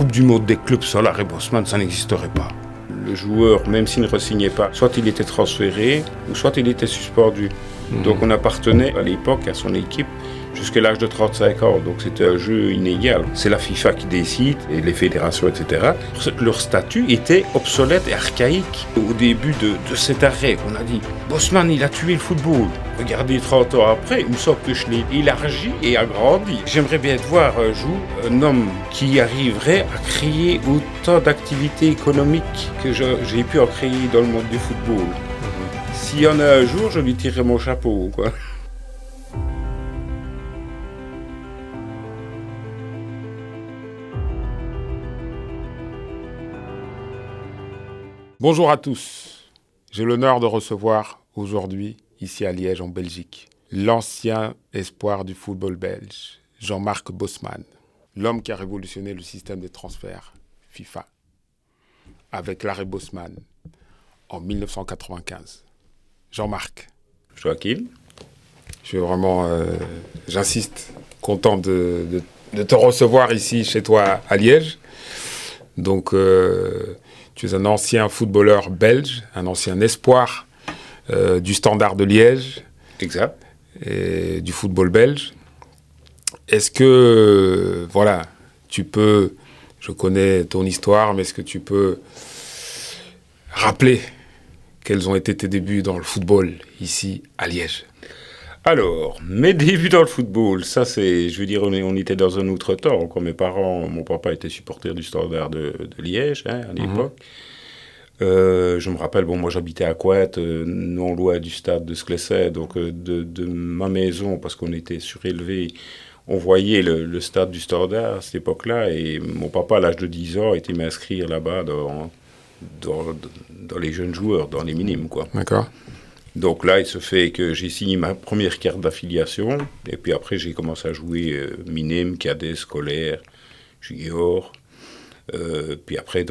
Coupe du Monde des clubs sans l'arrêt Bosman, ça n'existerait pas. Le joueur, même s'il ne re-signait pas, soit il était transféré, ou soit il était suspendu. Donc on appartenait à l'époque à son équipe jusqu'à l'âge de 35 ans. Donc c'était un jeu inégal. C'est la FIFA qui décide, et les fédérations, etc. Leur statut était obsolète et archaïque. Au début de cet arrêt, on a dit « Bosman, il a tué le football ». Regardez, 30 ans après, il me semble que je l'ai élargi et agrandi. J'aimerais bien voir un jour un homme qui arriverait à créer autant d'activités économiques que j'ai pu en créer dans le monde du football. S'il y en a un jour, je lui tirerai mon chapeau, quoi. Bonjour à tous. J'ai l'honneur de recevoir aujourd'hui, ici à Liège, en Belgique, l'ancien espoir du football belge, Jean-Marc Bosman, l'homme qui a révolutionné le système des transferts FIFA, avec l'arrêt Bosman en 1995. Jean-Marc. Joachim. Je suis vraiment, j'insiste, content de te recevoir ici chez toi à Liège. Donc, tu es un ancien footballeur belge, un ancien espoir du Standard de Liège. Exact. Et du football belge. Est-ce que, voilà, tu peux, je connais ton histoire, mais est-ce que tu peux rappeler quels ont été tes débuts dans le football ici à Liège? Alors, mes débuts dans le football, ça c'est, je veux dire, on était dans un autre temps. Quand mes parents, mon papa était supporter du Standard de Liège à l'époque. Je me rappelle, bon, moi j'habitais à Couette, non loin du stade de Sclesset, donc de ma maison, parce qu'on était surélevé, on voyait le stade du Standard à cette époque-là, et mon papa, à l'âge de 10 ans, était m'inscrire là-bas dans les jeunes joueurs, dans les minimes, quoi. D'accord. Donc là, il se fait que j'ai signé ma première carte d'affiliation, et puis après, j'ai commencé à jouer minime, cadet, scolaire, junior. Puis après,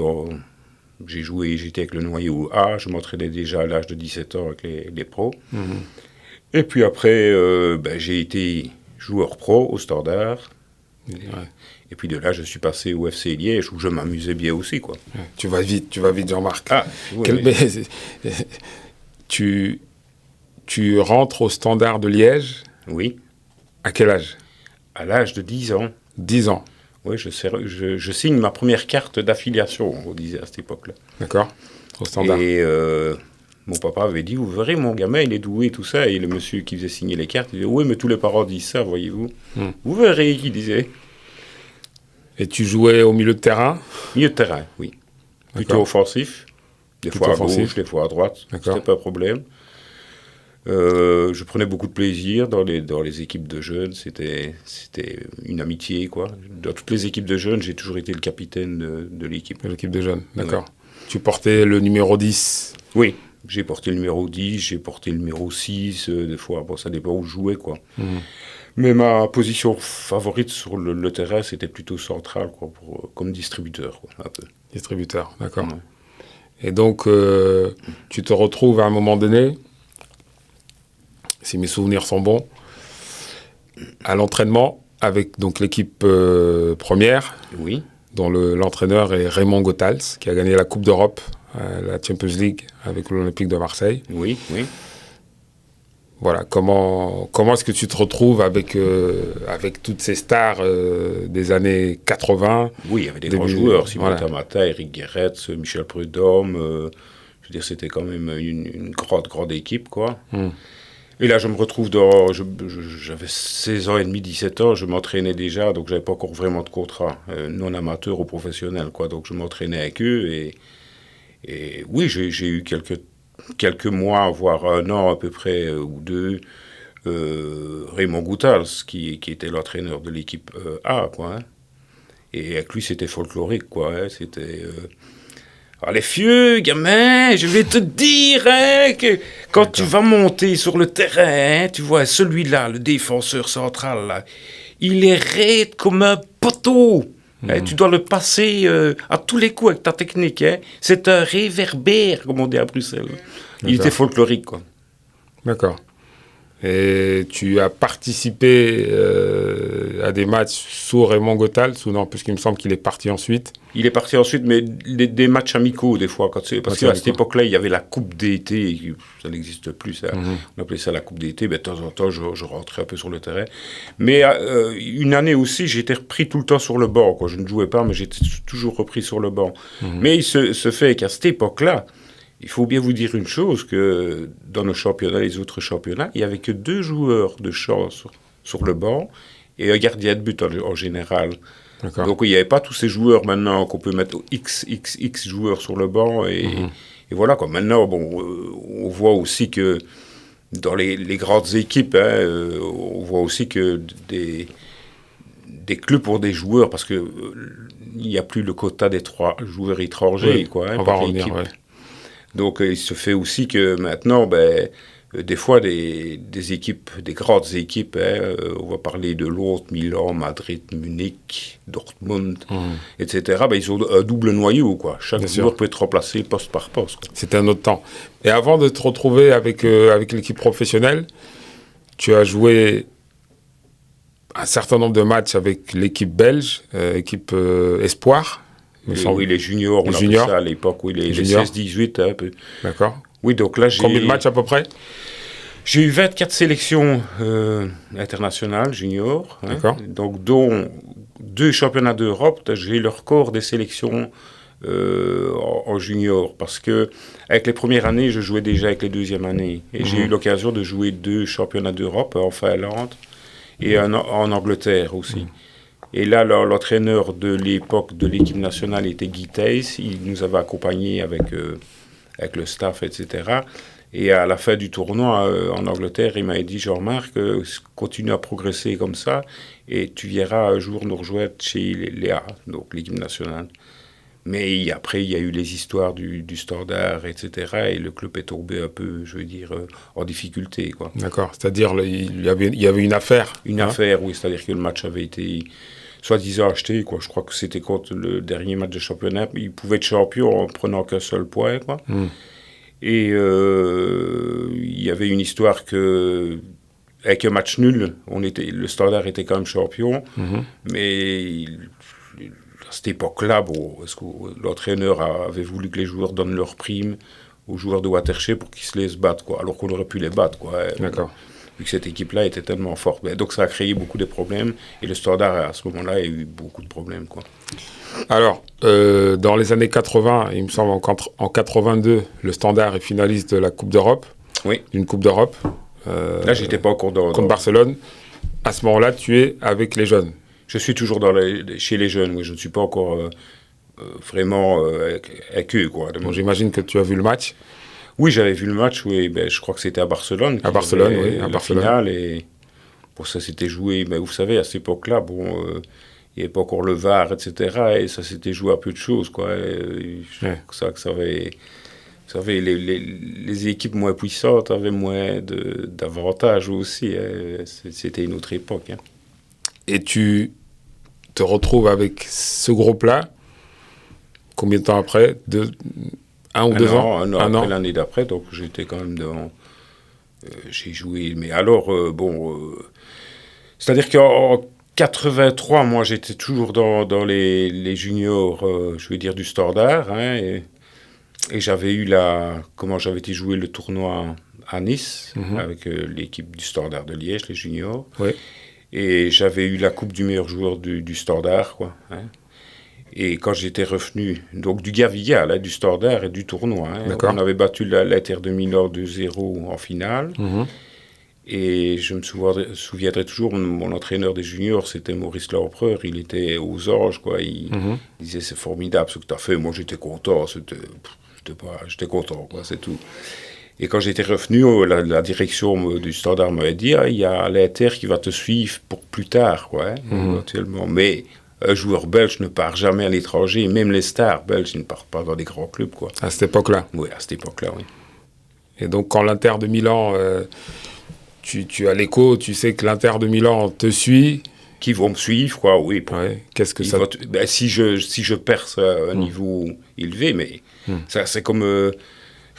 j'étais avec le noyau A, je m'entraînais déjà à l'âge de 17 ans avec les pros. Et puis après, j'ai été joueur pro au Standard. Ouais. Et puis de là, je suis passé au FC Liège, où je m'amusais bien aussi, quoi. Ouais. Tu vas vite, Jean-Marc. Ah, oui. Tu rentres au Standard de Liège. Oui. À quel âge? À l'âge de 10 ans. 10 ans. Oui, je signe ma première carte d'affiliation, on disait à cette époque-là. D'accord, au Standard. Et mon papa avait dit, vous verrez, mon gamin, il est doué, tout ça. Et le monsieur qui faisait signer les cartes, il disait, oui, mais tous les parents disent ça, voyez-vous. Vous verrez, il disait. Et tu jouais au milieu de terrain? Milieu de terrain, oui. Plutôt offensif. Des fois à gauche, des fois à droite. C'était pas un problème. Je prenais beaucoup de plaisir dans les équipes de jeunes, c'était une amitié, quoi. Dans toutes les équipes de jeunes, j'ai toujours été le capitaine de l'équipe. De l'équipe de jeunes, d'accord. Ouais. Tu portais le numéro 10? Oui, j'ai porté le numéro 10, j'ai porté le numéro 6, des fois, bon, ça dépend où je jouais, quoi. Mais ma position favorite sur le terrain, c'était plutôt central, quoi, comme distributeur, quoi, un peu. Distributeur, d'accord. Ouais. Et donc, tu te retrouves à un moment donné, si mes souvenirs sont bons, à l'entraînement avec donc l'équipe première, oui, dont l'entraîneur est Raymond Goethals, qui a gagné la Coupe d'Europe, la Champions League avec l'Olympique de Marseille. Oui, oui. Voilà, comment est-ce que tu te retrouves avec toutes ces stars des années 80? Oui, il y avait des grands joueurs, Simon Tamata, Eric Guéretz, Michel Prudhomme. Je veux dire, c'était quand même une grande équipe, quoi. Et là, je me retrouve j'avais 16 ans et demi, 17 ans, je m'entraînais déjà, donc j'avais pas encore vraiment de contrat, non amateur ou professionnel, quoi. Donc je m'entraînais avec eux et oui, j'ai eu quelques mois, voire un an à peu près, ou deux, Raymond Goethals, qui était l'entraîneur de l'équipe A, quoi. Et avec lui, c'était folklorique, quoi. C'était... les vieux, gamin, je vais te dire que quand tu vas monter sur le terrain, tu vois, celui-là, le défenseur central, là, il est raide comme un poteau. Tu dois le passer à tous les coups avec ta technique. C'est un réverbère, comme on dit à Bruxelles. Il était folklorique, quoi. D'accord. Et tu as participé à des matchs sous Raymond Gottal, puisqu'il me semble qu'il est parti ensuite. Il est parti ensuite, mais des matchs amicaux, des fois. Parce qu'à cette époque-là, il y avait la Coupe d'été. Ça n'existe plus, ça. On appelait ça la Coupe d'été. Ben, de temps en temps, je rentrais un peu sur le terrain. Mais une année aussi, j'étais repris tout le temps sur le banc, quoi. Je ne jouais pas, mais j'étais toujours repris sur le banc. Mais il se fait qu'à cette époque-là, il faut bien vous dire une chose, que dans nos championnats, les autres championnats, il n'y avait que 2 joueurs de champ sur le banc et un gardien de but en général. D'accord. Donc il n'y avait pas tous ces joueurs maintenant qu'on peut mettre X joueurs sur le banc. Et voilà, quoi. Maintenant, on voit aussi que dans les grandes équipes, on voit aussi que des clubs pour des joueurs, parce qu'il n'y a plus le quota des 3 joueurs étrangers, quoi, on va revenir, équipe. Ouais. Donc il se fait aussi que maintenant, des fois, des équipes, des grandes équipes, on va parler de Londres, Milan, Madrid, Munich, Dortmund, etc., ils ont un double noyau, quoi. Chaque joueur peut être remplacé poste par poste, quoi. C'était un autre temps. Et avant de te retrouver avec l'équipe professionnelle, tu as joué un certain nombre de matchs avec l'équipe belge, équipe Espoir. Oui, les juniors, on appelait ça à l'époque, oui, les 16-18, un peu. D'accord. Oui, donc là, Combien de matchs à peu près ? J'ai eu 24 sélections internationales juniors, donc dont 2 championnats d'Europe. J'ai eu le record des sélections en junior, parce que avec les premières années, je jouais déjà avec les deuxièmes années. Et j'ai eu l'occasion de jouer 2 championnats d'Europe en Finlande et en Angleterre aussi. Et là, l'entraîneur de l'époque de l'équipe nationale était Guy Thys. Il nous avait accompagnés avec le staff, etc. Et à la fin du tournoi en Angleterre, il m'avait dit, Jean-Marc, continue à progresser comme ça et tu viendras un jour nous rejoindre chez Léa, donc l'équipe nationale. Mais après, il y a eu les histoires du Standard, etc. Et le club est tombé un peu, je veux dire, en difficulté, quoi. D'accord, c'est-à-dire il y avait une affaire. Une affaire, oui, c'est-à-dire que le match avait été soi-disant acheté, quoi. Je crois que c'était contre le dernier match de championnat. Il pouvait être champion en prenant qu'un seul point, quoi. Et il y avait une histoire que, avec un match nul, le Standard était quand même champion, mais à cette époque-là, est-ce que l'entraîneur avait voulu que les joueurs donnent leur prime aux joueurs de Waterschei pour qu'ils se laissent battre, quoi, alors qu'on aurait pu les battre, quoi. D'accord. Vu que cette équipe-là était tellement forte. Donc ça a créé beaucoup de problèmes, et le Standard, à ce moment-là, a eu beaucoup de problèmes, quoi. Alors, dans les années 80, il me semble en 82, le Standard est finaliste de la Coupe d'Europe. Oui. Une Coupe d'Europe. Là, j'étais pas encore contre Barcelone. À ce moment-là, tu es avec les jeunes. Je suis toujours chez les jeunes, oui. Je ne suis pas encore vraiment avec eux, quoi. Bon, j'imagine que tu as vu le match. Oui, j'avais vu le match, oui. Je crois que c'était à Barcelone. À Barcelone, oui. À Barcelone. Finale, et pour ça, c'était joué. Mais vous savez, à cette époque-là, il n'y avait pas encore le VAR, etc. Et ça s'était joué à peu de choses, quoi. Vous savez, les équipes moins puissantes avaient moins d'avantages aussi. C'était une autre époque. Hein. Et tu te retrouves avec ce groupe-là, combien de temps après ? 1 ou 2 ans ? Un an après l'année d'après, donc j'étais quand même dans... j'ai joué, mais alors, c'est-à-dire qu'en 83, moi j'étais toujours dans les juniors, je veux dire, du Standard, hein, et j'avais eu j'avais été jouer le tournoi à Nice, avec l'équipe du Standard de Liège, les juniors. Oui. Et j'avais eu la coupe du meilleur joueur du Standard, quoi. Hein. Et quand j'étais revenu, donc du Gaviga, là, du Standard et du tournoi, hein, on avait battu l'Inter de Milan 2-0 en finale. Et je me souviendrai toujours, mon entraîneur des juniors, c'était Maurice L'Empereur, il était aux anges, quoi. Il disait, c'est formidable ce que tu as fait. Moi, j'étais content, j'étais content, quoi, c'est tout. Et quand j'étais revenu, la direction du Standard m'avait dit, il y a l'Inter qui va te suivre pour plus tard, quoi, éventuellement. Mais un joueur belge ne part jamais à l'étranger, même les stars belges ne partent pas dans des grands clubs, quoi. À cette époque-là ? Oui, à cette époque-là, oui. Et donc, quand l'Inter de Milan, tu as l'écho, tu sais que l'Inter de Milan te suit. Qui vont me suivre, quoi, oui. Qu'est-ce que ça... si je perce à un niveau élevé, mais ça, c'est comme...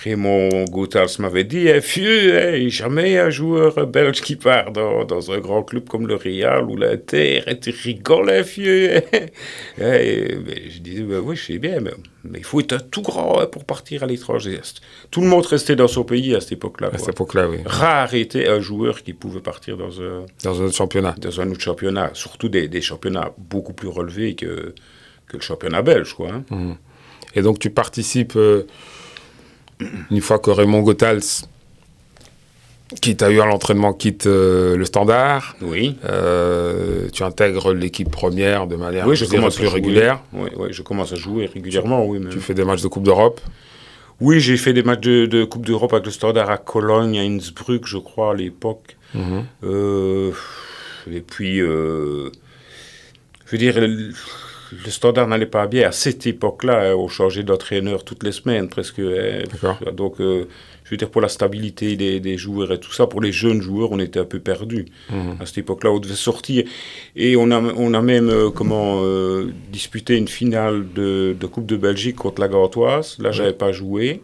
Raymond Goethals m'avait dit, vieux, jamais un joueur belge qui part dans un grand club comme le Real ou l'Inter, et tu rigoles, vieux. Je disais, oui, je sais bien, mais il faut être un tout grand pour partir à l'étranger. Tout le monde restait dans son pays à cette époque-là. À cette époque-là, oui. Rare était un joueur qui pouvait partir dans un autre championnat. Dans un autre championnat, surtout des championnats beaucoup plus relevés que le championnat belge, quoi. Hein. Mmh. Et donc tu participes... Une fois que Raymond Goethals, qui t'a eu à l'entraînement, quitte le Standard, oui. Tu intègres l'équipe première de manière plus régulière. Oui, je commence à jouer régulièrement. Oui, tu fais des matchs de Coupe d'Europe? Oui, j'ai fait des matchs de Coupe d'Europe avec le Standard à Cologne, à Innsbruck, je crois, à l'époque. Et puis, je veux dire... Le Standard n'allait pas bien. À cette époque-là, on changeait d'entraîneur toutes les semaines, presque. Donc, je veux dire, pour la stabilité des joueurs et tout ça, pour les jeunes joueurs, on était un peu perdus. À cette époque-là, on devait sortir. Et on a même disputé une finale de Coupe de Belgique contre la Gantoise. Là, j'avais pas joué.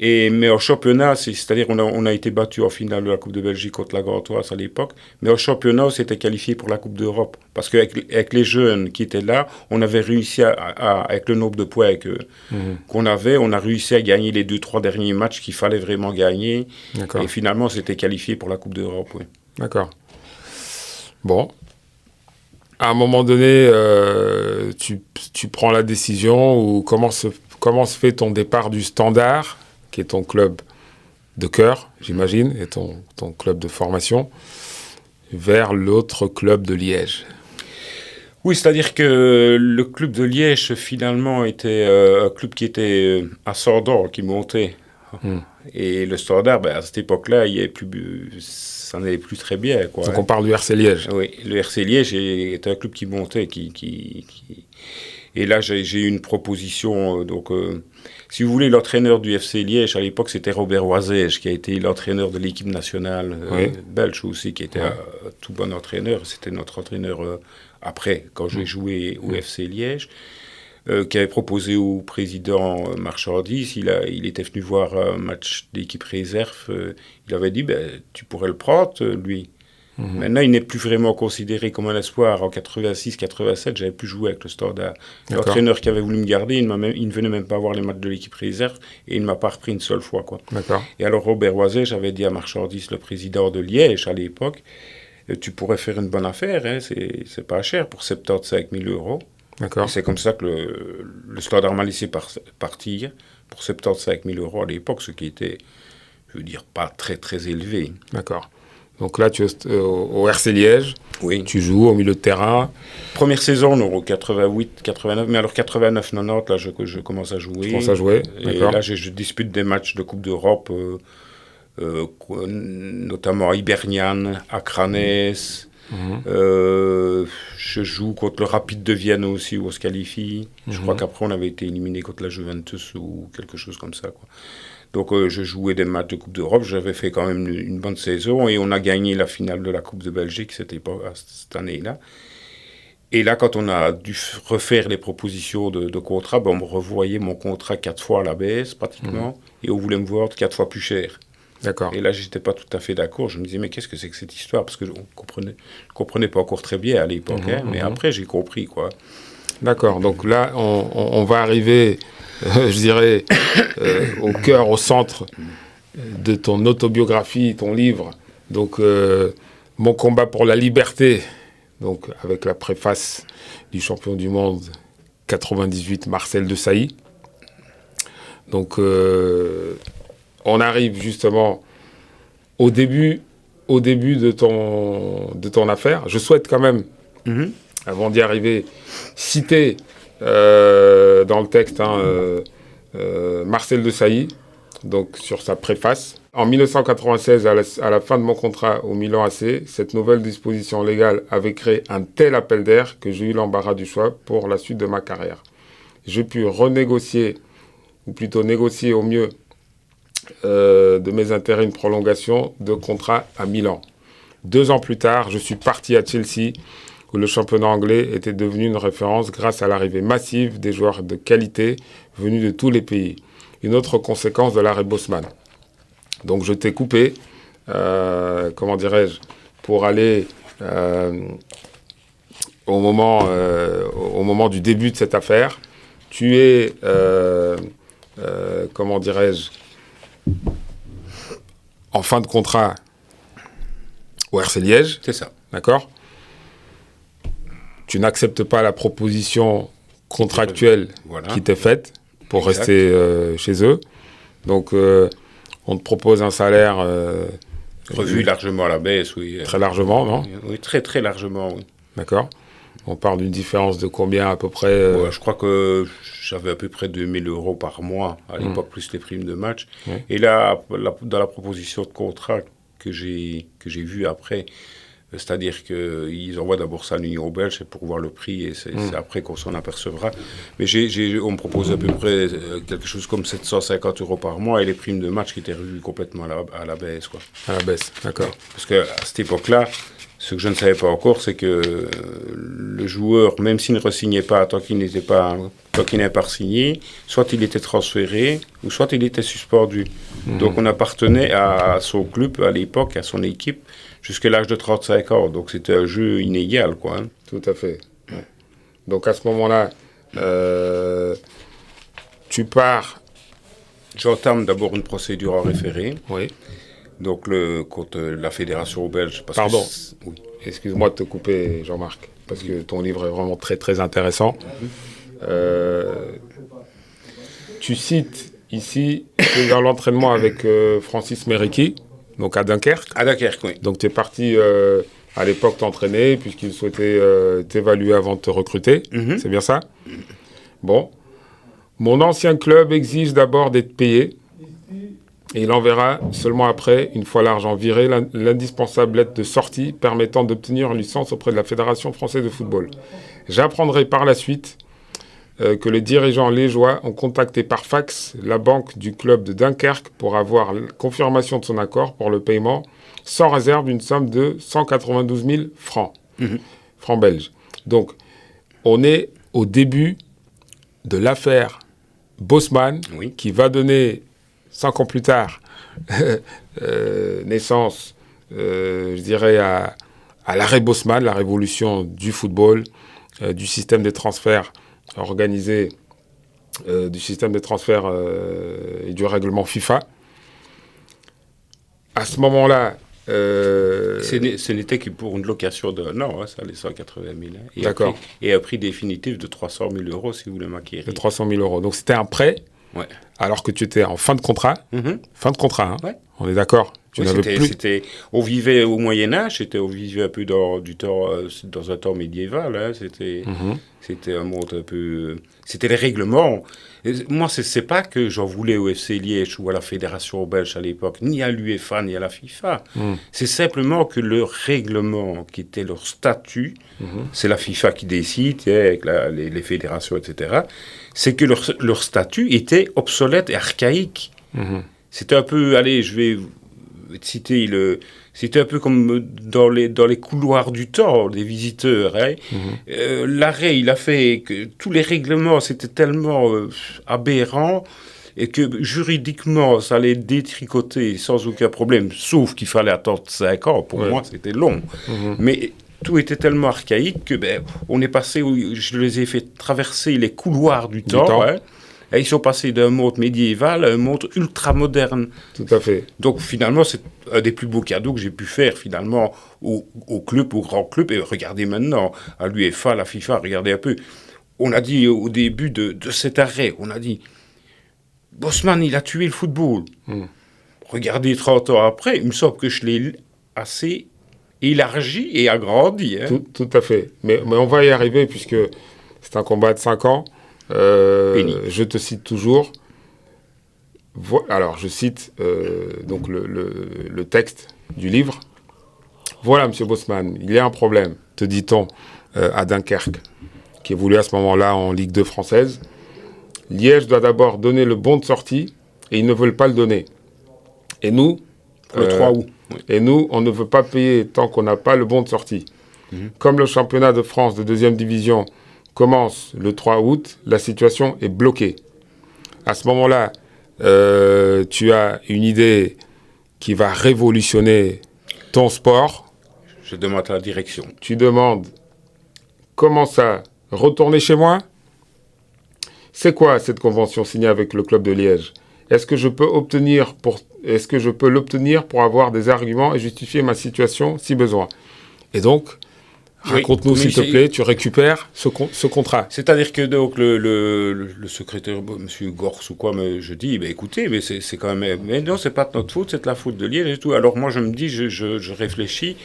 Mais au championnat, c'est-à-dire on a été battu en finale de la Coupe de Belgique contre la Gantoise à l'époque, mais au championnat, on s'était qualifié pour la Coupe d'Europe. Parce qu'avec les jeunes qui étaient là, on avait réussi, avec le nombre de points qu'on avait, on a réussi à gagner les 2-3 derniers matchs qu'il fallait vraiment gagner. D'accord. Et finalement, on s'était qualifié pour la Coupe d'Europe. Oui. D'accord. Bon. À un moment donné, tu prends la décision, ou comment se fait ton départ du Standard, qui est ton club de cœur, j'imagine, et ton club de formation, vers l'autre club de Liège? Oui, c'est-à-dire que le club de Liège, finalement, était un club qui était ascendant, qui montait. Et le Standard, à cette époque-là, ça n'allait plus très bien, quoi. Donc on parle du RC Liège. Oui, le RC Liège est un club qui montait, Et là, j'ai eu une proposition. Si vous voulez, l'entraîneur du FC Liège, à l'époque, c'était Robert Oisège, qui a été l'entraîneur de l'équipe nationale belge aussi, qui était un tout bon entraîneur. C'était notre entraîneur après, quand j'ai joué au FC Liège, qui avait proposé au président Marchandis. Il était venu voir un match d'équipe réserve. Il avait dit, tu pourrais le prendre, lui. Maintenant, il n'est plus vraiment considéré comme un espoir. En 86-87, j'avais plus joué avec le Standard. L'entraîneur qui avait voulu me garder, il ne venait même pas voir les matchs de l'équipe réserve et il ne m'a pas repris une seule fois, quoi. D'accord. Et alors Robert Oisège, j'avais dit à Marchandis, le président de Liège à l'époque, tu pourrais faire une bonne affaire, hein, c'est pas cher pour 75 000 €. D'accord. Et c'est comme ça que le Standard m'a laissé partir pour 75 000 € à l'époque, ce qui était, je veux dire, pas très très élevé. D'accord. Donc là, tu es au RC Liège, oui. Tu joues au milieu de terrain. Première saison, en 88, 89, mais alors 89, 90, là, je commence à jouer. Tu commences à jouer, d'accord. Et là, je dispute des matchs de Coupe d'Europe, notamment à Hibernian, à Cranès. Je joue contre le Rapide de Vienne aussi, où on se qualifie. Je crois qu'après, on avait été éliminé contre la Juventus ou quelque chose comme ça, quoi. Donc, je jouais des matchs de Coupe d'Europe. J'avais fait quand même une bonne saison. Et on a gagné la finale de la Coupe de Belgique cette année-là. Et là, quand on a dû refaire les propositions de contrat, on me revoyait mon contrat 4 fois à la baisse, pratiquement. Et on voulait me voir 4 fois plus cher. D'accord. Et là, je n'étais pas tout à fait d'accord. Je me disais, mais qu'est-ce que c'est que cette histoire? Parce que je ne comprenais pas encore très bien à l'époque. Mais après, j'ai compris, quoi. D'accord. Donc là, on va arriver... je dirais, au cœur, au centre de ton autobiographie, ton livre. Donc, Mon combat pour la liberté, donc avec la préface du champion du monde 98, Marcel Desailly. Donc, on arrive justement au début de ton affaire. Je souhaite quand même, avant d'y arriver, citer... dans le texte, Marcel Desailly, donc sur sa préface. En 1996, à la fin de mon contrat au Milan AC, cette nouvelle disposition légale avait créé un tel appel d'air que j'ai eu l'embarras du choix pour la suite de ma carrière. J'ai pu renégocier, ou plutôt négocier au mieux de mes intérêts une prolongation de contrat à Milan. 2 ans plus tard, je suis parti à Chelsea, où le championnat anglais était devenu une référence grâce à l'arrivée massive des joueurs de qualité venus de tous les pays. une autre conséquence de l'arrêt Bosman. Donc je t'ai coupé, comment dirais-je, pour aller au moment du début de cette affaire. Tu es, comment dirais-je, en fin de contrat au RC Liège. C'est ça. D'accord ? Tu n'acceptes pas la proposition contractuelle qui t'est faite pour rester chez eux. Donc, on te propose un salaire... revu largement à la baisse, oui. Très largement, non ? Oui, très, très largement, oui. D'accord. On parle d'une différence de combien à peu près Je crois que j'avais à peu près 2 000 € par mois à l'époque, plus les primes de match. Et là, dans la proposition de contrat que j'ai vue après, c'est-à-dire qu'ils envoient d'abord ça à l'Union belge pour voir le prix et c'est après qu'on s'en apercevra. Mais on me propose à peu près quelque chose comme 750 € par mois et les primes de match qui étaient revues complètement à la baisse, quoi. À la baisse, d'accord. Parce qu'à cette époque-là, ce que je ne savais pas encore, c'est que le joueur, même s'il ne re-signait pas tant qu'il n'avait pas signé, soit il était transféré, ou soit il était suspendu. Donc on appartenait à son club à l'époque, à son équipe, jusqu'à l'âge de 35 ans. Donc c'était un jeu inégal, quoi. Hein. Tout à fait. Ouais. Donc à ce moment-là, tu pars... J'entame d'abord une procédure en référé. Oui. Donc contre la fédération belge. Pardon, oui. Excuse-moi de te couper, Jean-Marc, parce que ton livre est vraiment très très intéressant. Tu cites ici dans l'entraînement avec Francis Mériqui, donc à Dunkerque. À Dunkerque, oui. Donc tu es parti à l'époque t'entraîner, puisqu'il souhaitait t'évaluer avant de te recruter. C'est bien ça ? Bon. Mon ancien club exige d'abord d'être payé. Et il enverra seulement après, une fois l'argent viré, l'indispensable lettre de sortie permettant d'obtenir une licence auprès de la Fédération française de football. J'apprendrai par la suite que les dirigeants liégeois ont contacté par fax la banque du club de Dunkerque pour avoir confirmation de son accord pour le paiement sans réserve d'une somme de 192 000 francs, francs belges. Donc, on est au début de l'affaire Bosman qui va donner... 5 ans plus tard, naissance, je dirais, à l'arrêt Bosman, la révolution du football, du système des transferts organisé, du système des transferts et du règlement FIFA. À ce moment-là... Ce n'était que pour une location d'un an, ça, les 180 000. Et d'accord. Et un prix définitif de 300 000 € si vous voulez m'acquérir. De 300 000 €. Donc c'était un prêt. Ouais. Alors que tu étais en fin de contrat. Fin de contrat, hein. Ouais. On est d'accord. On vivait au Moyen-Âge, on vivait un peu dans un temps médiéval. Hein. C'était un monde un peu... C'était les règlements. Et moi, c'est pas que j'en voulais au FC Liège ou à la Fédération belge à l'époque, ni à l'UEFA, ni à la FIFA. C'est simplement que leur règlement, qui était leur statut, c'est la FIFA qui décide, avec les fédérations, etc., c'est que leur statut était obsolète et archaïque. C'était un peu... Allez, je vais... citer c'était un peu comme dans les couloirs du temps des visiteurs. Hein. L'arrêt, il a fait que tous les règlements, c'était tellement aberrant et que juridiquement, ça allait détricoter sans aucun problème, sauf qu'il fallait attendre 5 ans. Pour moi, c'était long. Mais tout était tellement archaïque que on est passé, je les ai fait traverser les couloirs du temps. Hein. Et ils sont passés d'un monde médiéval à un monde ultra-moderne. Tout à fait. Donc finalement, c'est un des plus beaux cadeaux que j'ai pu faire finalement au club, au grand club. Et regardez maintenant, à l'UEFA, à la FIFA, regardez un peu. On a dit au début de cet arrêt, on a dit, Bosman, il a tué le football. Regardez 30 ans après, il me semble que je l'ai assez élargi et agrandi. Hein. Tout à fait. Mais on va y arriver puisque c'est un combat de 5 ans. Je te cite toujours. Alors, je cite donc le texte du livre. Voilà, M. Bosman, il y a un problème, te dit-on, à Dunkerque, qui évolue à ce moment-là en Ligue 2 française. Liège doit d'abord donner le bon de sortie et ils ne veulent pas le donner. Et nous... le 3 août. Et nous, on ne veut pas payer tant qu'on n'a pas le bon de sortie. Comme le championnat de France de 2e division commence le 3 août, la situation est bloquée. À ce moment-là, tu as une idée qui va révolutionner ton sport. Je demande la direction. Tu demandes, comment ça, retourner chez moi? C'est quoi cette convention signée avec le club de Liège? Est-ce que je peux l'obtenir pour avoir des arguments et justifier ma situation si besoin? Et donc, raconte-nous s'il te plaît, tu récupères ce contrat. C'est-à-dire que donc, le secrétaire, M. Gors ou quoi, je dis, écoutez, mais c'est quand même... Mais non, c'est pas de notre faute, c'est de la faute de Liège et tout. Alors moi, je me dis, je réfléchis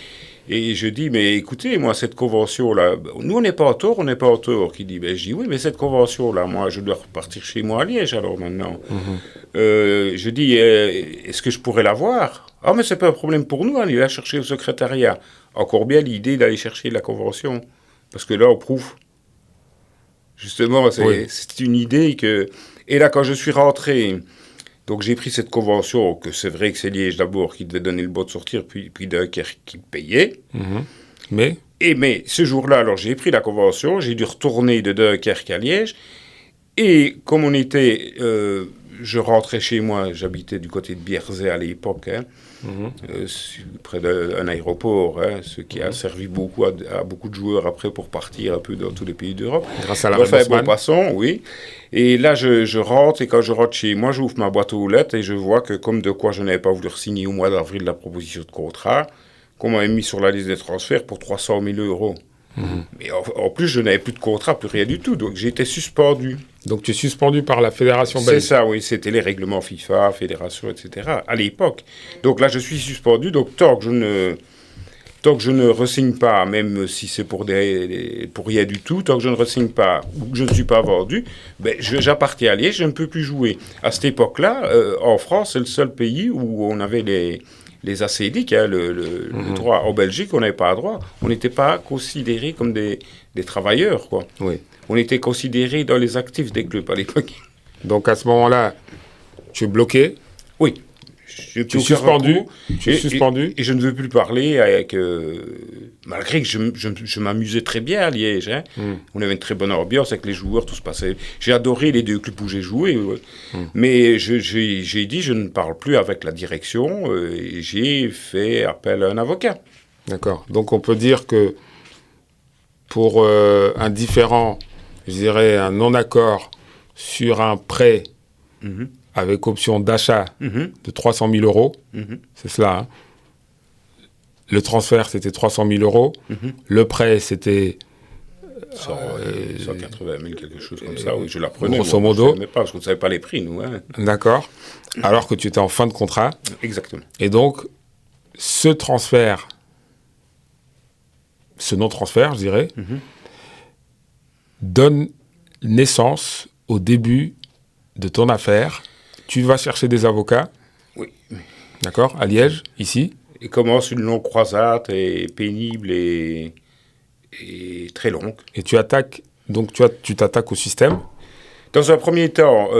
et je dis, mais écoutez, moi, cette convention-là, nous, on n'est pas en tort, Qui dit, je dis, oui, mais cette convention-là, moi, je dois repartir chez moi à Liège, alors maintenant. Je dis, est-ce que je pourrais l'avoir? Ah, mais c'est pas un problème pour nous, on est là chercher au secrétariat. Encore bien l'idée d'aller chercher la convention, parce que là, on prouve. Justement, c'est une idée que... Et là, quand je suis rentré... Donc j'ai pris cette convention, que c'est vrai que c'est Liège d'abord qui devait donner le bon de sortir, puis Dunkerque qui payait. Mais ce jour-là, alors j'ai pris la convention, j'ai dû retourner de Dunkerque à Liège, et comme on était... je rentrais chez moi, j'habitais du côté de Bierzet à l'époque, près d'un aéroport, ce qui a servi beaucoup à beaucoup de joueurs après pour partir un peu dans tous les pays d'Europe. Grâce à la Bosman. Bon passant, oui. Et là, je rentre, et quand je rentre chez moi, j'ouvre ma boîte aux lettres et je vois que comme de quoi je n'avais pas voulu signer au mois d'avril la proposition de contrat, qu'on m'avait mis sur la liste des transferts pour 300 000 €. Mais en plus, je n'avais plus de contrat, plus rien du tout. Donc, j'ai été suspendu. Donc, tu es suspendu par la fédération belge. C'est ça, oui. C'était les règlements FIFA, fédération, etc. à l'époque. Donc là, je suis suspendu. Donc, tant que je ne re-signe pas, même si c'est pour rien du tout, tant que je ne re-signe pas ou que je ne suis pas vendu, j'appartiens à Liège, je ne peux plus jouer. À cette époque-là, en France, c'est le seul pays où on avait les acédiques, le droit. En Belgique, on n'avait pas le droit. On n'était pas considérés comme des travailleurs, quoi. Oui. On était considérés dans les actifs des clubs à l'époque. Donc, à ce moment-là, tu es bloqué. Oui. Tu es suspendu. Et je ne veux plus parler avec... malgré que je m'amusais très bien à Liège. On avait une très bonne ambiance avec les joueurs, tout se passait. J'ai adoré les deux clubs où j'ai joué. Mais j'ai dit, je ne parle plus avec la direction. Et j'ai fait appel à un avocat. D'accord. Donc on peut dire que pour un différend, je dirais un non-accord sur un prêt... avec option d'achat de 300 000 €. C'est cela. Hein. Le transfert, c'était 300 000 €. Le prêt, c'était... 180 000, quelque chose comme ça. Oui, je la prenais. Grosso modo. Je ne savais pas, parce qu'on ne savait pas les prix, nous. Hein. D'accord. Alors que tu étais en fin de contrat. Exactement. Et donc, ce transfert, ce non-transfert, je dirais, donne naissance au début de ton affaire. Tu vas chercher des avocats. Oui. D'accord, à Liège, ici. Et commence une longue croisade et pénible et très longue. Et tu attaques, donc tu t'attaques au système. Dans un premier temps,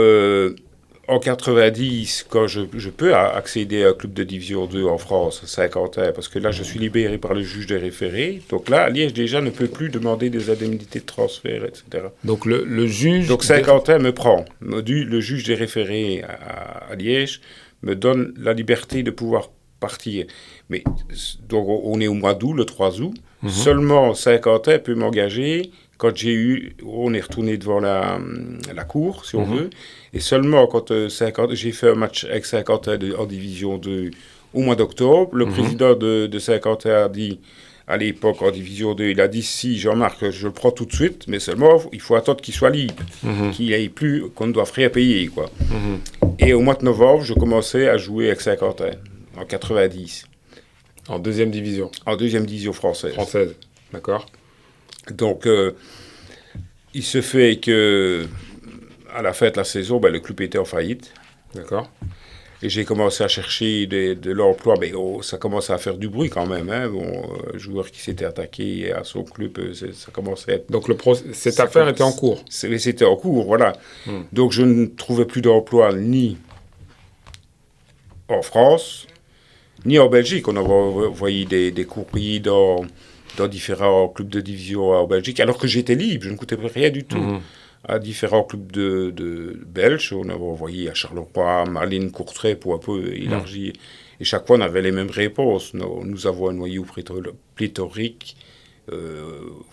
en 90, quand je peux accéder à un club de division 2 en France, Saint-Quentin, parce que là, je suis libéré par le juge des référés. Donc là, Liège, déjà, ne peut plus demander des indemnités de transfert, etc. Donc le juge... Donc Saint-Quentin me prend. Le juge des référés à Liège me donne la liberté de pouvoir partir. Mais donc on est au mois d'août, le 3 août. Seulement Saint-Quentin peut m'engager quand on est retourné devant la cour, si on veut. Et seulement quand j'ai fait un match avec Saint-Quentin en division 2 au mois d'octobre, le président de Saint-Quentin a dit, à l'époque en division 2, il a dit, si Jean-Marc, je le prends tout de suite, mais seulement il faut attendre qu'il soit libre, qu'il n'ait plus, qu'on ne doit rien payer, quoi. Et au mois de novembre, je commençais à jouer avec Saint-Quentin, en 90. En deuxième division. En deuxième division française. Française, d'accord. Donc, il se fait que, à la fin de la saison, le club était en faillite. D'accord. Et j'ai commencé à chercher de l'emploi. Mais ça commençait à faire du bruit quand même. Hein. Un joueur qui s'était attaqué à son club, ça commençait à être... Donc, cette affaire était en cours. C'était en cours, voilà. Donc, je ne trouvais plus d'emploi ni en France, ni en Belgique. On avait envoyé des courriers dans différents clubs de division en Belgique, alors que j'étais libre, je ne coûtais rien du tout. à différents clubs de belges. On avait envoyé à Charleroi, Malines, Courtrai pour un peu élargir. Et chaque fois, on avait les mêmes réponses. Nous avons un noyau pléthorique.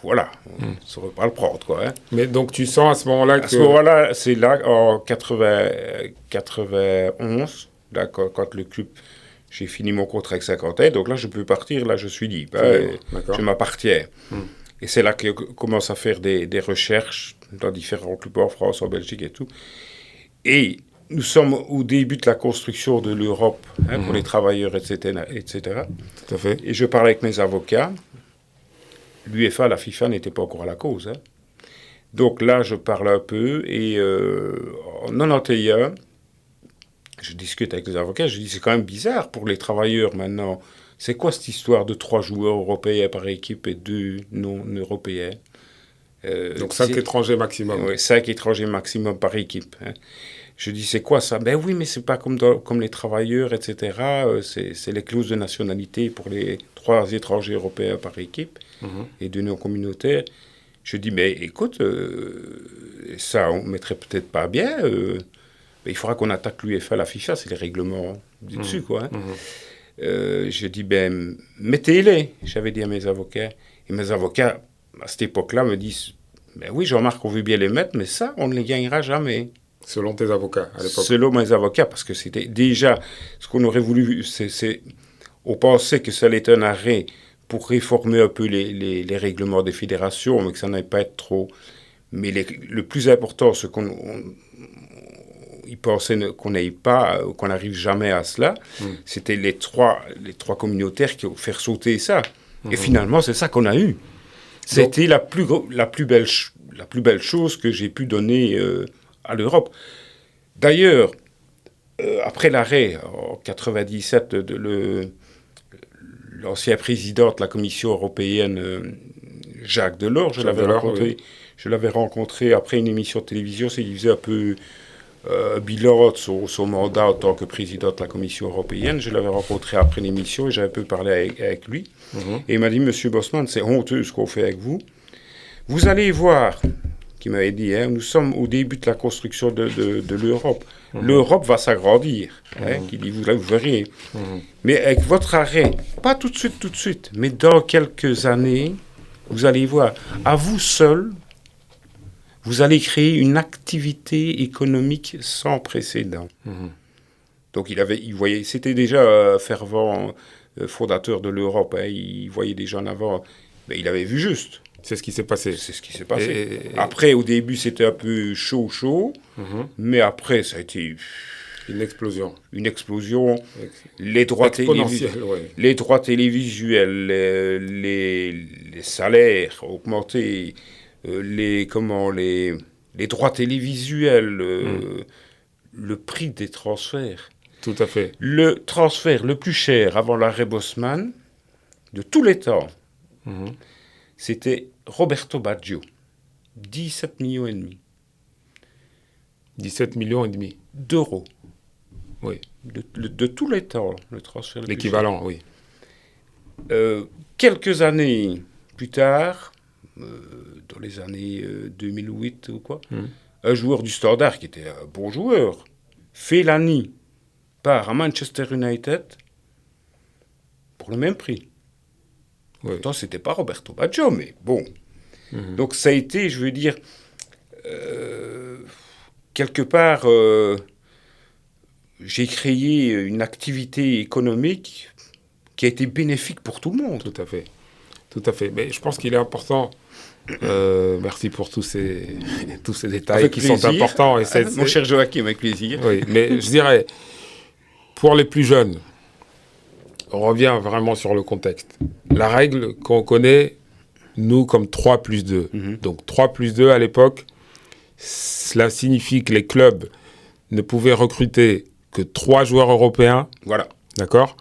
Voilà, on ne saurait pas le prendre, quoi. Hein. Mais donc, tu sens à ce moment-là que... À ce moment-là, c'est là, en 91, là, quand le club... J'ai fini mon contrat avec Saint-Quentin, donc là, je peux partir, là, je suis libre. Je m'appartiens. Et c'est là que je commence à faire des recherches dans différents clubs en France, en Belgique et tout. Et nous sommes au début de la construction de l'Europe pour les travailleurs, etc., etc. Tout à fait. Et je parlais avec mes avocats. L'UEFA, la FIFA n'était pas encore à la cause. Hein. Donc là, je parle un peu. Et en 91, je discute avec les avocats. Je dis, c'est quand même bizarre pour les travailleurs maintenant. C'est quoi cette histoire de 3 joueurs européens par équipe et 2 non-européens donc 5 étrangers maximum. Oui, 5 étrangers maximum par équipe. Hein. Je dis, c'est quoi ça? Ben oui, mais c'est pas comme les travailleurs, etc. C'est les clauses de nationalité pour les 3 étrangers européens par équipe et 2 non-communautaires. Je dis, mais écoute, ça, on mettrait peut-être pas bien. Mais il faudra qu'on attaque l'UEFA, la FIFA, c'est les règlements du dessus, quoi. Hein. Je dis, ben, mettez-les, j'avais dit à mes avocats. Et mes avocats, à cette époque-là, me disent, ben oui, Jean-Marc, on veut bien les mettre, mais ça, on ne les gagnera jamais. Selon tes avocats, à l'époque? Selon mes avocats, parce que c'était déjà, ce qu'on aurait voulu, on pensait que ça allait être un arrêt pour réformer un peu les règlements des fédérations, mais que ça n'allait pas être trop... Mais le plus important, ce ils pensaient qu'on n'aille pas, qu'on n'arrive jamais à cela, c'était les trois communautaires qui ont fait sauter ça. Et finalement, c'est ça qu'on a eu. C'était la plus belle chose que j'ai pu donner à l'Europe. D'ailleurs, après l'arrêt, en 97, de l'ancien président de la Commission européenne, Jacques Delors, je l'avais rencontré après une émission de télévision, c'est qu'il faisait un peu... bilan de son mandat en tant que président de la Commission européenne. Je l'avais rencontré après l'émission et j'avais un peu parlé avec lui. Et il m'a dit, Monsieur Bosman, c'est honteux ce qu'on fait avec vous. Vous allez voir, qu'il m'avait dit, hein, nous sommes au début de la construction de l'Europe. L'Europe va s'agrandir. Hein, qu'il dit, vous verrez. Mais avec votre arrêt, pas tout de suite, mais dans quelques années, vous allez voir, à vous seul, vous allez créer une activité économique sans précédent. Donc il voyait, c'était déjà fervent fondateur de l'Europe. Hein, il voyait déjà en avant, mais il avait vu juste. C'est ce qui s'est passé. C'est ce qui s'est passé. Après, au début, c'était un peu chaud, mais après, ça a été une explosion. Une explosion. Les droits télévisuels, les salaires augmentés. Les droits télévisuels, le prix des transferts. Tout à fait. Le transfert le plus cher avant l'arrêt Bosman, de tous les temps, c'était Roberto Baggio. 17,5 millions. 17,5 millions d'euros. Oui. De tous les temps, le transfert le l'équivalent, oui. Quelques années plus tard, dans les années 2008 ou quoi, un joueur du Standard qui était un bon joueur, Fellaini, part à Manchester United pour le même prix. Oui. Pourtant, c'était pas Roberto Baggio, mais bon. Donc ça a été, je veux dire, quelque part, j'ai créé une activité économique qui a été bénéfique pour tout le monde. Tout à fait. Tout à fait. Mais je pense qu'il est important. Merci pour tous ces détails avec qui plaisir. Sont importants. Et mon cher Joachim, avec plaisir. Oui, mais je dirais, pour les plus jeunes, on revient vraiment sur le contexte. La règle qu'on connaît, nous, comme 3+2. Donc 3+2 à l'époque, cela signifie que les clubs ne pouvaient recruter que 3 joueurs européens. Voilà. D'accord ?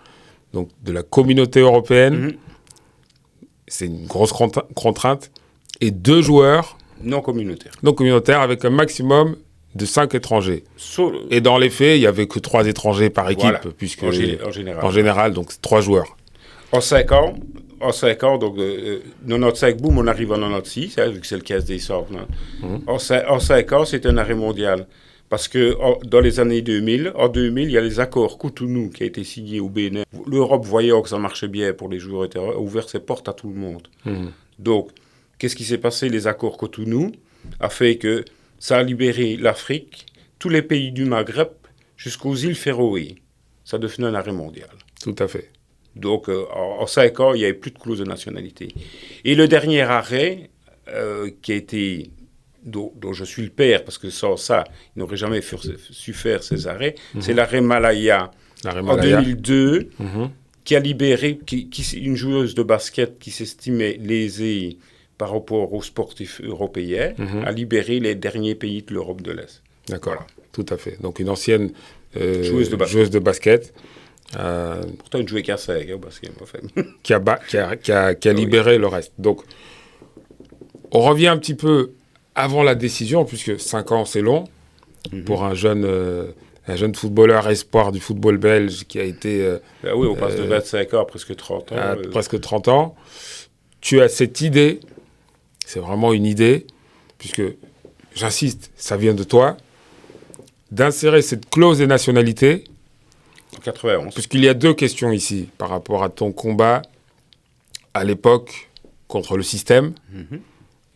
Donc de la communauté européenne, c'est une grosse contrainte. Et 2 joueurs non communautaires. Non communautaires avec un maximum de 5 étrangers. Et dans les faits, il n'y avait que 3 étrangers par équipe, puisque en général. Donc 3 joueurs. En 5 ans, en 5 ans, donc 95, boum, on arrive en 96, vu que c'est le 15 décembre. En 5 ans, c'est un arrêt mondial. Parce que dans les années 2000, en 2000, il y a les accords Cotonou qui a été signé au Bénin. L'Europe, voyant que ça marchait bien pour les joueurs, a ouvert ses portes à tout le monde. Donc, qu'est-ce qui s'est passé? Les accords Cotonou a fait que ça a libéré l'Afrique, tous les pays du Maghreb, jusqu'aux îles Féroé. Ça devenait un arrêt mondial. Tout à fait. Donc, en 5 ans, il n'y avait plus de clause de nationalité. Et le dernier arrêt, qui a été, dont je suis le père, parce que sans ça, il n'aurait jamais su faire ces arrêts, c'est l'arrêt Malaya, en 2002, qui a libéré une joueuse de basket qui s'estimait lésée par rapport aux sportifs européens, a libéré les derniers pays de l'Europe de l'Est. D'accord, voilà. Tout à fait. Donc une ancienne joueuse de basket. Pourtant, une joueuse cassée au basket, en fait. qui a libéré le reste. Donc, on revient un petit peu avant la décision, puisque 5 ans, c'est long, pour un jeune footballeur espoir du football belge qui a été... oui, on passe de 25 ans à presque 30 ans. Presque 30 ans. Tu as cette idée, c'est vraiment une idée, puisque, j'insiste, ça vient de toi, d'insérer cette clause des nationalités. En 91. Puisqu'il y a 2 questions ici par rapport à ton combat à l'époque contre le système.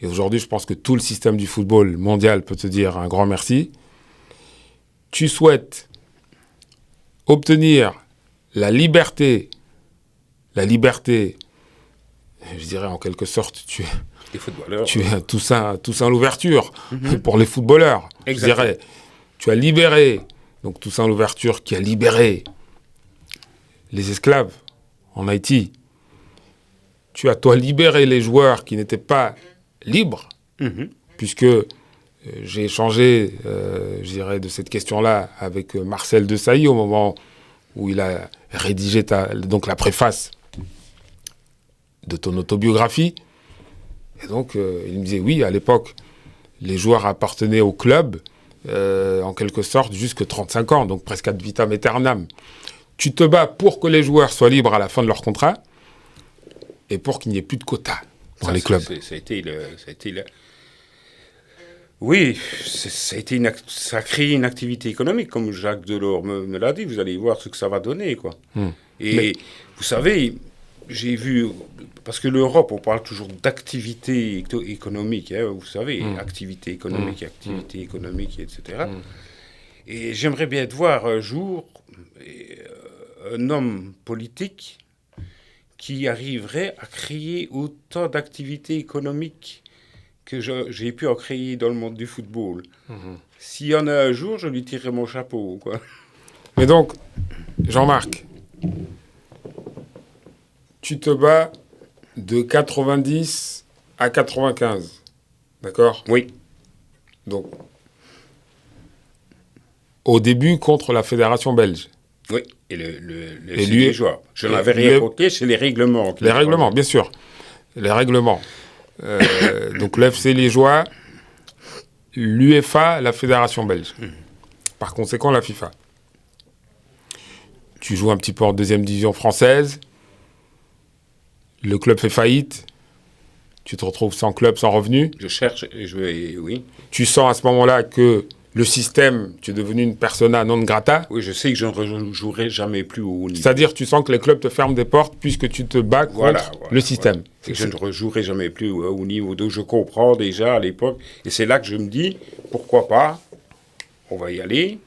Et aujourd'hui, je pense que tout le système du football mondial peut te dire un grand merci. Tu souhaites obtenir la liberté, je dirais en quelque sorte, tu as Toussaint Louverture pour les footballeurs. Exactement. Je dirais, tu as libéré, donc Toussaint Louverture qui a libéré les esclaves en Haïti. Tu as, toi, libéré les joueurs qui n'étaient pas libres, puisque j'ai échangé, je dirais, de cette question-là avec Marcel Desailly au moment où il a rédigé donc la préface de ton autobiographie. Et donc, il me disait, oui, à l'époque, les joueurs appartenaient au club, en quelque sorte, jusque 35 ans, donc presque ad vitam aeternam. Tu te bats pour que les joueurs soient libres à la fin de leur contrat et pour qu'il n'y ait plus de quotas dans les clubs. Oui, ça a créé une activité économique, comme Jacques Delors me l'a dit. Vous allez voir ce que ça va donner, quoi. Et vous savez, j'ai vu, parce que l'Europe, on parle toujours d'activité économique, hein, vous savez, activité économique, etc. Et j'aimerais bien voir un jour un homme politique qui arriverait à créer autant d'activités économiques que j'ai pu en créer dans le monde du football. S'il y en a un jour, je lui tirerai mon chapeau, quoi. Mais donc, Jean-Marc, tu te bats de 90 à 95, d'accord? Oui. Donc, au début, contre la Fédération belge. Oui, et les joueurs. Je n'avais rien contre, c'est les règlements. Les règlements, bien sûr. Les règlements. Donc, l'FC Liégeois, l'UEFA, la Fédération belge. Par conséquent, la FIFA. Tu joues un petit peu en 2e division française. Le club fait faillite. Tu te retrouves sans club, sans revenu. Je cherche, oui. Tu sens à ce moment-là que le système, tu es devenu une persona non grata. Oui, je sais que je ne jouerai jamais plus au haut niveau. C'est-à-dire, tu sens que les clubs te ferment des portes puisque tu te bats contre le système. C'est que je ne rejouerai jamais plus au haut niveau. Donc, je comprends déjà à l'époque. Et c'est là que je me dis, pourquoi pas, on va y aller.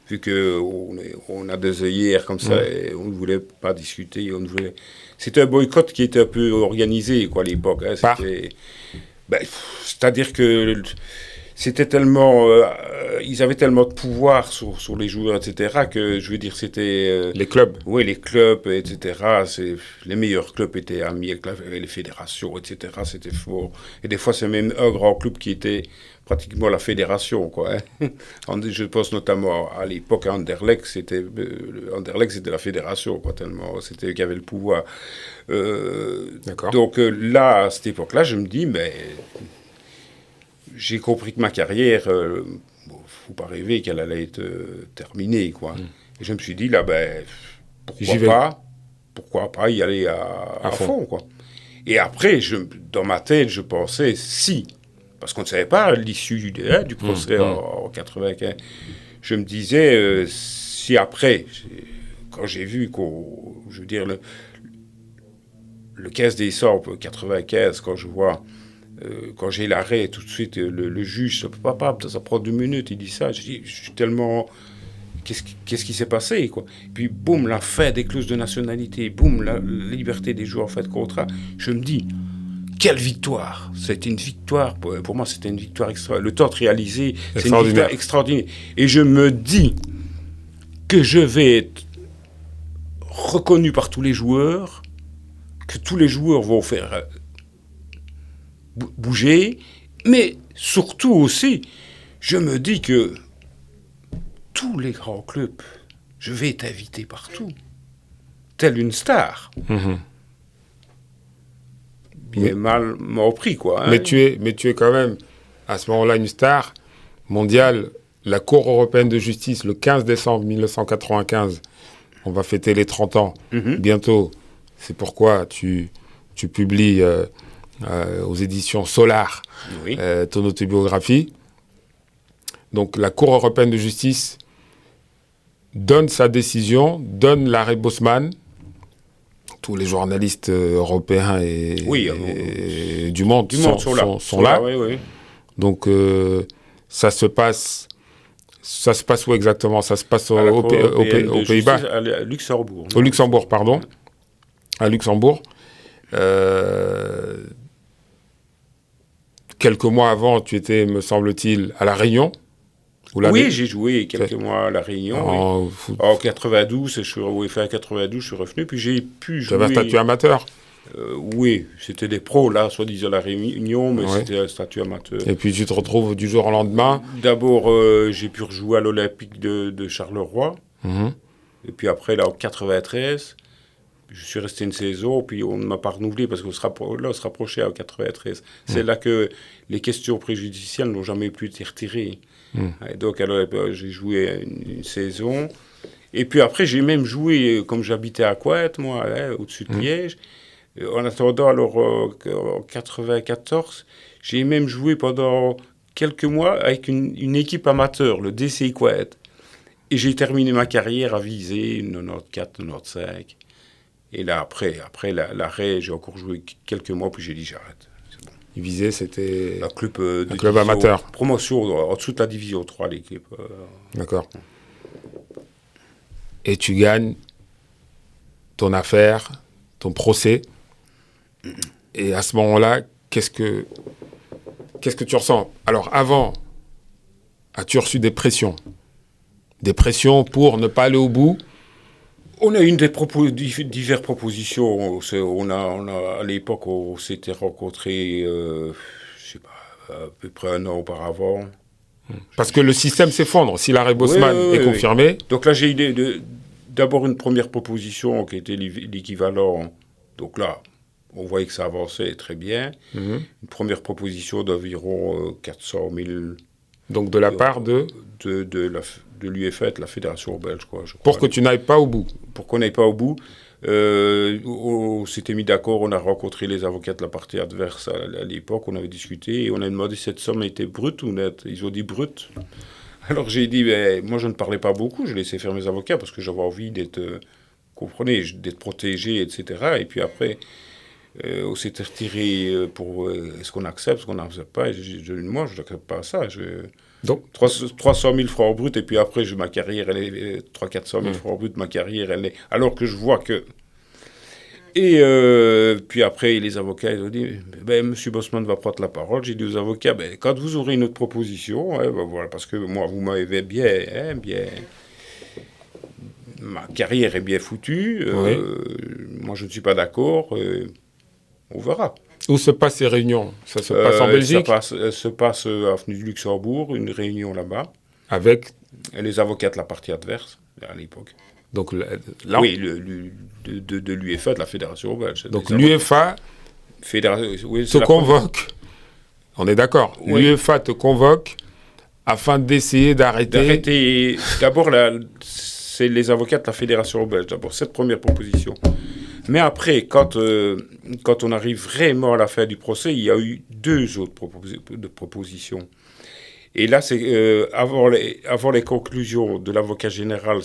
Vu qu'on a des œillères comme ça, et on ne voulait pas discuter. C'était un boycott qui était un peu organisé, quoi, à l'époque. Hein. C'est-à-dire que c'était tellement... ils avaient tellement de pouvoir sur les joueurs, etc., que, je veux dire, c'était... les clubs. Oui, les clubs, etc. Les meilleurs clubs étaient amis avec les fédérations, etc. C'était fort. Et des fois, c'est même un grand club qui était pratiquement la fédération, quoi. Hein. Je pense notamment à l'époque à Anderlecht, c'était la fédération, quoi, tellement c'était eux qui avaient le pouvoir. D'accord. Donc là, à cette époque-là, je me dis, mais j'ai compris que ma carrière, faut pas rêver qu'elle allait être terminée, quoi. Et je me suis dit, là, pourquoi pas pourquoi pas y aller à fond, quoi. Et après, dans ma tête, je pensais, parce qu'on ne savait pas l'issue du procès en 95, je me disais, si après, quand j'ai vu le 15 décembre 95, quand je vois, quand j'ai l'arrêt, tout de suite, le juge, papa, ça prend 2 minutes, il dit ça, je suis tellement... Qu'est-ce qui s'est passé, quoi. Puis, boum, la fin des clauses de nationalité, boum, la liberté des joueurs en fin de contrat. Je me dis, quelle victoire! C'était une victoire, pour moi, c'était une victoire extraordinaire. Le temps de réaliser, c'est une victoire extraordinaire. Et je me dis que je vais être reconnu par tous les joueurs, que tous les joueurs vont faire bouger, mais surtout aussi, je me dis que tous les grands clubs, je vais être invité partout, tel une star. Bien mal repris, quoi. Hein. Mais tu es quand même, à ce moment-là, une star mondiale. La Cour européenne de justice, le 15 décembre 1995, on va fêter les 30 ans bientôt. C'est pourquoi tu publies aux éditions Solar ton autobiographie. Donc la Cour européenne de justice donne sa décision, donne l'arrêt Bosman. Tous les journalistes européens et du monde sont là. Oui. Donc ça se passe où exactement? Ça se passe aux Pays-Bas, à Luxembourg. Au Luxembourg, pardon. À Luxembourg. Quelques mois avant, tu étais, me semble-t-il, à La Réunion. Oui, j'ai joué quelques mois à La Réunion. En 92, je suis revenu, puis j'ai pu jouer... Tu avais un statut amateur. Oui, c'était des pros, là, soit-disant La Réunion, mais c'était un statut amateur. Et puis tu te retrouves du jour au lendemain. D'abord, j'ai pu rejouer à l'Olympique de Charleroi. Et puis après, là, en 93, je suis resté une saison, puis on ne m'a pas renouvelé parce qu'on se rapprochait en 93. C'est là que les questions préjudicielles n'ont jamais pu être retirées. Et donc, alors, j'ai joué une saison. Et puis après, j'ai même joué, comme j'habitais à Couette, moi, au-dessus de Liège. En attendant, alors, en 94, j'ai même joué pendant quelques mois avec une équipe amateur, le DC Couette. Et j'ai terminé ma carrière à Visé, 94-95. Et là, après l'arrêt, j'ai encore joué quelques mois, puis j'ai dit j'arrête. Visé, c'était un club amateur. Promotion, en dessous de la division 3, l'équipe. D'accord. Et tu gagnes ton affaire, ton procès. Et à ce moment-là, qu'est-ce que tu ressens? Alors, avant, as-tu reçu des pressions? Des pressions pour ne pas aller au bout? On a eu diverses propositions. À l'époque, on s'était rencontrés, je sais pas, à peu près un an auparavant. Parce que le système s'effondre. Si l'arrêt Bosman est confirmé... Donc là, j'ai eu d'abord une première proposition qui était l'équivalent. Donc là, on voyait que ça avançait très bien. Une première proposition d'environ 400 000... Donc de la part de l'UEFA, la Fédération belge, quoi, je crois. Pour que tu n'ailles pas au bout. Pour qu'on n'aille pas au bout. On s'était mis d'accord, on a rencontré les avocats de la partie adverse à l'époque, on avait discuté et on a demandé si cette somme était brute ou nette. Ils ont dit brute. Alors j'ai dit, moi je ne parlais pas beaucoup, je laissais faire mes avocats parce que j'avais envie d'être protégé, etc. Et puis après, on s'était retiré pour est-ce qu'on accepte, est-ce qu'on n'accepte pas. Et moi je n'accepte pas ça. Donc 300 000 francs bruts, et puis après, ma carrière, elle est 300-400 000 francs bruts, ma carrière, elle est... Alors que je vois que... Et puis après, les avocats, ils ont dit, M. Bosman va prendre la parole. J'ai dit aux avocats, quand vous aurez une autre proposition, voilà, parce que moi, vous m'avez bien... Ma carrière est bien foutue. Moi, je ne suis pas d'accord. On verra. Où se passent ces réunions? Ça se passe en Belgique? Ça se passe à Avenue du Luxembourg, une réunion là-bas. Avec les avocats de la partie adverse, à l'époque. Donc oui, de l'UEFA, de la Fédération belge. Donc l'UEFA te convoque. On est d'accord. Oui. L'UEFA te convoque afin d'essayer d'arrêter... D'abord, c'est les avocats de la Fédération belge. D'abord, cette première proposition. Mais après, quand on arrive vraiment à la fin du procès, il y a eu 2 autres propositions. Et là, c'est avant les conclusions de l'avocat général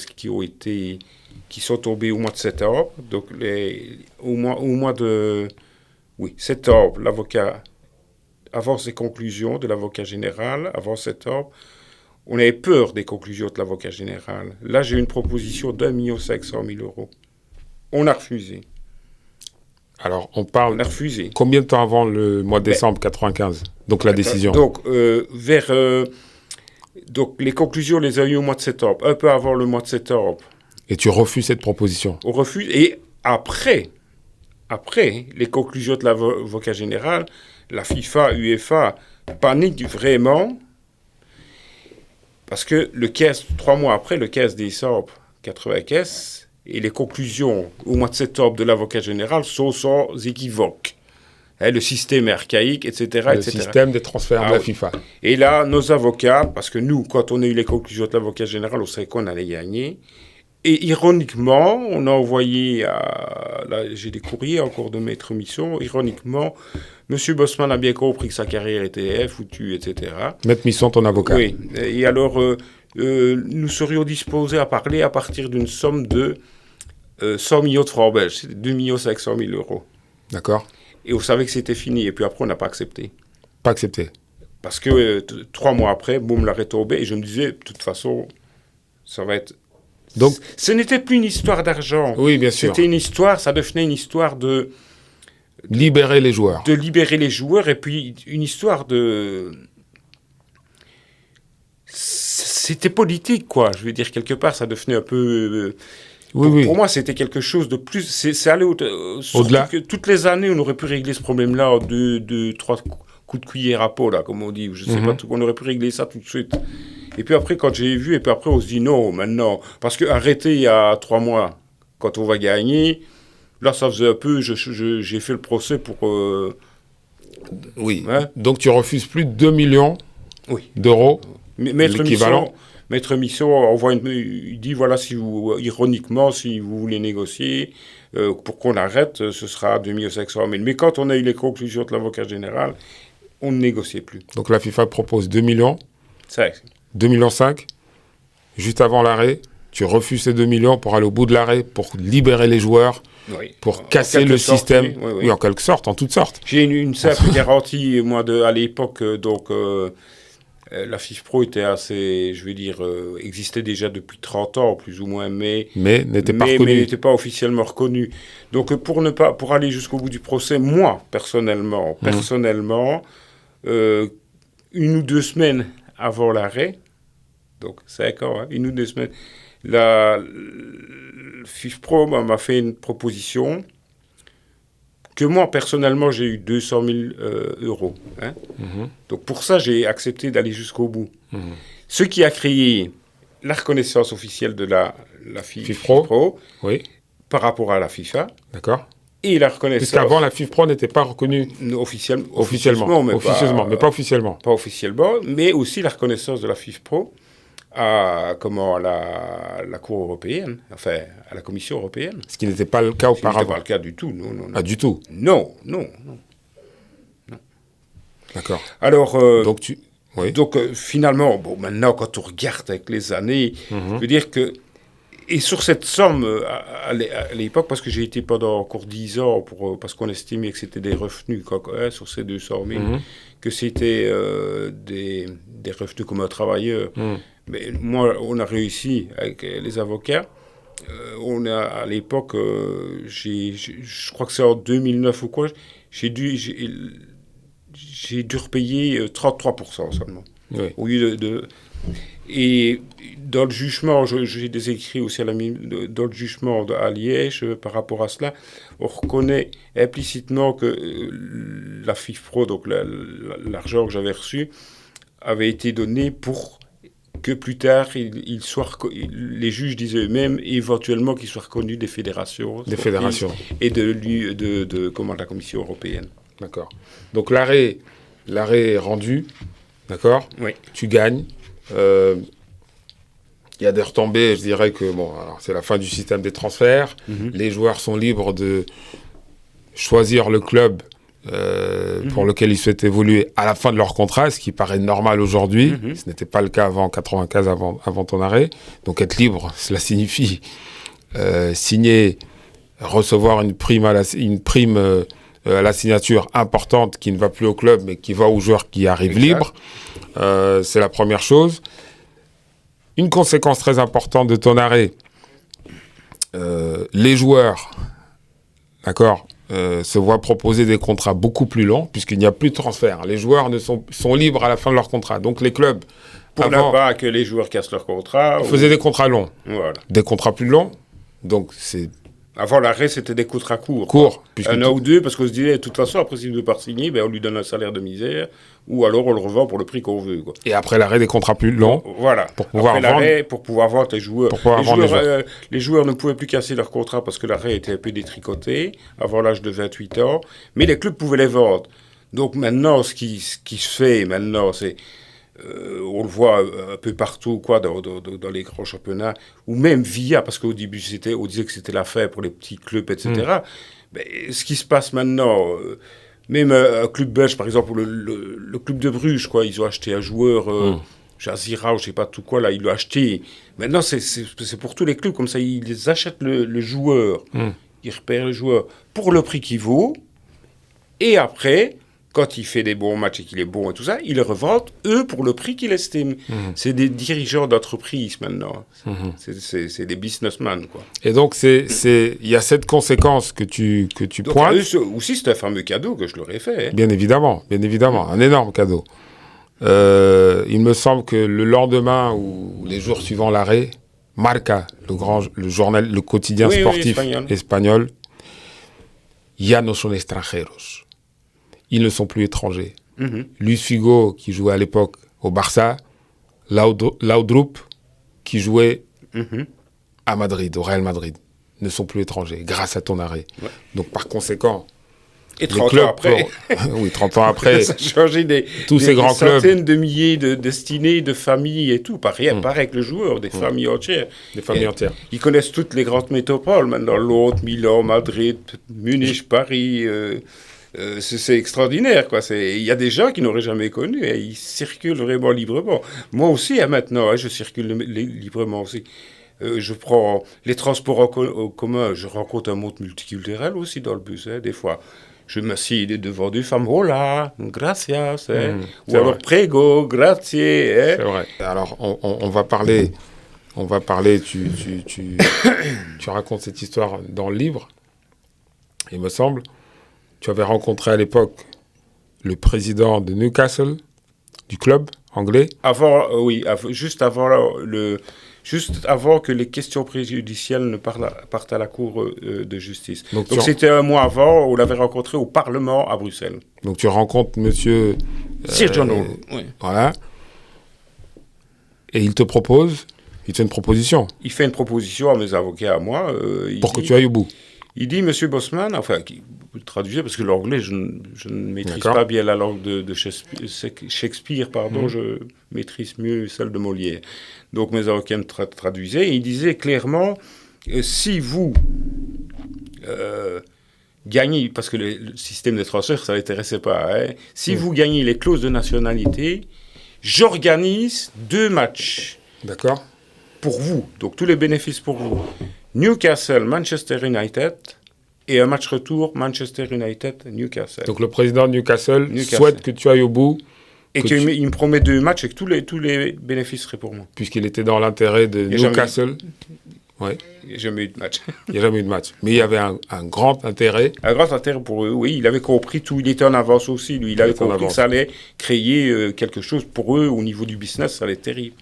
qui sont tombées au mois de septembre. Donc, au mois de septembre, l'avocat, avant ces conclusions de l'avocat général, avant septembre, on avait peur des conclusions de l'avocat général. Là, j'ai une proposition d'1 500 000 €. On a refusé. Alors, on parle... On a refusé. Combien de temps avant le mois de décembre 95? Donc, la décision. Donc, donc, les conclusions, on les a eues au mois de septembre, un peu avant le mois de septembre. Et tu refuses cette proposition? On refuse. Et après les conclusions de l'avocat général, la FIFA, UEFA panique vraiment. Parce que 3 mois après, le 15 décembre 95, et les conclusions au mois de septembre de l'avocat général sont sans équivoque. Le système est archaïque, etc. Le système des transferts de la FIFA. Et là, nos avocats, parce que nous, quand on a eu les conclusions de l'avocat général, on savait qu'on allait gagner. Et ironiquement, on a envoyé là, j'ai des courriers en cours de maître Misson. Ironiquement, M. Bosman a bien compris que sa carrière était foutue, etc. Maître Misson, ton avocat. Oui. Et alors, nous serions disposés à parler à partir d'une somme de 100 millions de francs belges. C'était 2 500 000 €. D'accord. Et on savait que c'était fini. Et puis après, on n'a pas accepté. Pas accepté. Parce que 3 mois après, boum, l'arrêt tombé. Et je me disais, de toute façon, ça va être... Donc, ce n'était plus une histoire d'argent. Oui, bien sûr. C'était une histoire, ça devenait une histoire de... libérer les joueurs. De libérer les joueurs, et puis une histoire de... C'était politique, quoi. Je veux dire, quelque part, ça devenait un peu... Pour moi, c'était quelque chose de plus... C'est aller au-delà. Toutes les années, on aurait pu régler ce problème-là en 2-3 coups de cuillère à peau, là, comme on dit. Je sais pas, on aurait pu régler ça tout de suite. Et puis après, quand j'ai vu, et puis après, on se dit non, maintenant. Parce qu'arrêter il y a 3 mois, quand on va gagner, là, ça faisait un peu, j'ai fait le procès pour... Oui. Hein? Donc, tu refuses plus de 2 millions d'euros. Maître Misson il dit, voilà, ironiquement, si vous voulez négocier, pour qu'on arrête, ce sera 2 500 000. Mais quand on a eu les conclusions de l'avocat général, on ne négociait plus. Donc la FIFA propose 2 millions. C'est 2,5 millions. Juste avant l'arrêt, tu refuses ces 2 millions pour aller au bout de l'arrêt, pour libérer les joueurs, pour casser le système. Oui, en quelque sorte, en toutes sortes. J'ai une simple garantie, moi, à l'époque, donc... la FIFPro était assez, je veux dire, existait déjà depuis 30 ans, plus ou moins, mais n'était pas reconnue. Mais n'était pas officiellement reconnue. Donc, pour aller jusqu'au bout du procès, moi, personnellement, 1 ou 2 semaines avant l'arrêt, donc 5 ans, 1 ou 2 semaines, la FIFPro m'a fait une proposition que moi, personnellement, j'ai eu 200 000 €. Hein. Donc, pour ça, j'ai accepté d'aller jusqu'au bout. Ce qui a créé la reconnaissance officielle de la FIFPro par rapport à la FIFA. D'accord. Et la reconnaissance... Puisqu'avant, la FIFPro n'était pas reconnue... Officiellement, mais pas officiellement. Pas officiellement, mais aussi la reconnaissance de la FIFPro à la Cour européenne, enfin, à la Commission européenne. Ce qui n'était pas le cas auparavant. Ce n'était pas le cas du tout, non. Ah, du tout? Non. D'accord. Alors, donc, finalement, maintenant, quand on regarde avec les années, je veux dire que... Et sur cette somme, à l'époque, parce que j'ai été pendant encore 10 ans, parce qu'on estimait que c'était des revenus, sur ces 200 000, que c'était des revenus comme un travailleur. Mais moi, on a réussi avec les avocats. À l'époque, je crois que c'est en 2009 ou quoi, j'ai dû repayer 33% seulement. Oui. Au lieu Et dans le jugement, j'ai des écrits aussi dans le jugement à Liège par rapport à cela, on reconnaît implicitement que la FIFPro, donc l'argent que j'avais reçu, avait été donné pour que plus tard, les juges disaient eux-mêmes, éventuellement qu'ils soient reconnus des fédérations. Et de la Commission européenne. D'accord. Donc l'arrêt est rendu, d'accord ? Oui. Tu gagnes. Il y a des retombées, je dirais que alors c'est la fin du système des transferts. Les joueurs sont libres de choisir le club pour lequel ils souhaitent évoluer à la fin de leur contrat, ce qui paraît normal aujourd'hui. Ce n'était pas le cas avant 95, avant ton arrêt. Donc être libre, cela signifie signer, recevoir une prime à la signature importante qui ne va plus au club, mais qui va aux joueurs qui arrivent libres. C'est la première chose. Une conséquence très importante de ton arrêt, les joueurs, d'accord, se voient proposer des contrats beaucoup plus longs, puisqu'il n'y a plus de transfert. Les joueurs sont libres à la fin de leur contrat. Donc les clubs, pour ne pas que les joueurs cassent leur contrat, faisaient des contrats longs. Voilà. Des contrats plus longs. Donc c'est... Avant l'arrêt, c'était des contrats courts. Un an ou deux, parce qu'on se disait, de toute façon, après, s'il ne veut pas signer, on lui donne un salaire de misère, ou alors on le revend pour le prix qu'on veut. Quoi. Et après l'arrêt, des contrats plus longs. Voilà. Pour pouvoir vendre. Pour pouvoir vendre les joueurs. Les joueurs ne pouvaient plus casser leur contrat parce que l'arrêt était un peu détricoté, avant l'âge de 28 ans, mais les clubs pouvaient les vendre. Donc maintenant, ce qui se fait maintenant, c'est... on le voit un peu partout, quoi, dans les grands championnats, ou même via, parce qu'au début, on disait que c'était l'affaire pour les petits clubs, etc. Mais ce qui se passe maintenant, même un club belge, par exemple, le club de Bruges, quoi, ils ont acheté un joueur, Jazira, ou je sais pas tout quoi, là, ils l'ont acheté. Maintenant, c'est pour tous les clubs, comme ça, ils achètent le joueur, ils repèrent le joueur pour le prix qu'il vaut, et après... Quand il fait des bons matchs et qu'il est bon et tout ça, ils le revendent, eux, pour le prix qu'ils estiment. C'est des dirigeants d'entreprise, maintenant. C'est des businessmen, quoi. Et donc, il y a cette conséquence que tu pointes. Aussi, c'est un fameux cadeau que je leur ai fait. Hein. Bien évidemment. Un énorme cadeau. Il me semble que le lendemain ou les jours suivant l'arrêt, Marca, le journal, le quotidien sportif espagnol, ya no son extranjeros. Ils ne sont plus étrangers. Luis Figo, qui jouait à l'époque au Barça, Laudrup, qui jouait à Madrid, au Real Madrid, ne sont plus étrangers, grâce à ton arrêt. Ouais. Donc, par conséquent... Et 30 ans après... oui, 30 ans après... ça a changé ces grands clubs. Des centaines de milliers de destinées, de familles et tout. Pareil avec le joueur, des familles entières. Des familles entières. Ils connaissent toutes les grandes métropoles, maintenant. Londres, Milan, Madrid, Munich, Paris... c'est extraordinaire, quoi. Il y a des gens qui n'auraient jamais connu, et ils circulent vraiment librement. Moi aussi, maintenant, je circule librement aussi. Je prends les transports en commun, je rencontre un monde multiculturel aussi dans le bus, des fois. Je m'assieds devant des femmes, hola, gracias, ou alors prego, grazie. C'est vrai. Alors, on va parler, tu racontes cette histoire dans le livre, il me semble. Tu avais rencontré à l'époque le président de Newcastle, du club anglais. Juste avant que les questions préjudicielles ne partent à la Cour de justice. Donc c'était un mois avant, on l'avait rencontré au Parlement à Bruxelles. Donc tu rencontres monsieur... Sir John Hall, oui. Voilà. Et il fait une proposition. Il fait une proposition à mes avocats, à moi. Pour que tu ailles au bout. Il dit, Monsieur Bosman, vous le traduisez, parce que l'anglais, je ne maîtrise pas bien la langue de Shakespeare, je maîtrise mieux celle de Molière. Donc mes avocats me traduisaient, et il disait clairement, si vous gagnez, parce que le système de transfert, ça ne l'intéressait pas, si vous gagnez les clauses de nationalité, j'organise 2 matchs. D'accord. Pour vous, donc tous les bénéfices pour vous. Newcastle, Manchester United, et un match retour, Manchester United, Newcastle. Donc le président de Newcastle souhaite que tu aille au bout. Et qu'il me promet 2 matchs et que tous les bénéfices seraient pour moi. Puisqu'il était dans l'intérêt de Newcastle. Il n'y a jamais eu de match. Il n'y a jamais eu de match. Mais il y avait un grand intérêt. Un grand intérêt pour eux, oui. Il avait compris tout. Il était en avance aussi, lui. Il avait compris que ça allait créer quelque chose pour eux au niveau du business. Ça allait être terrible.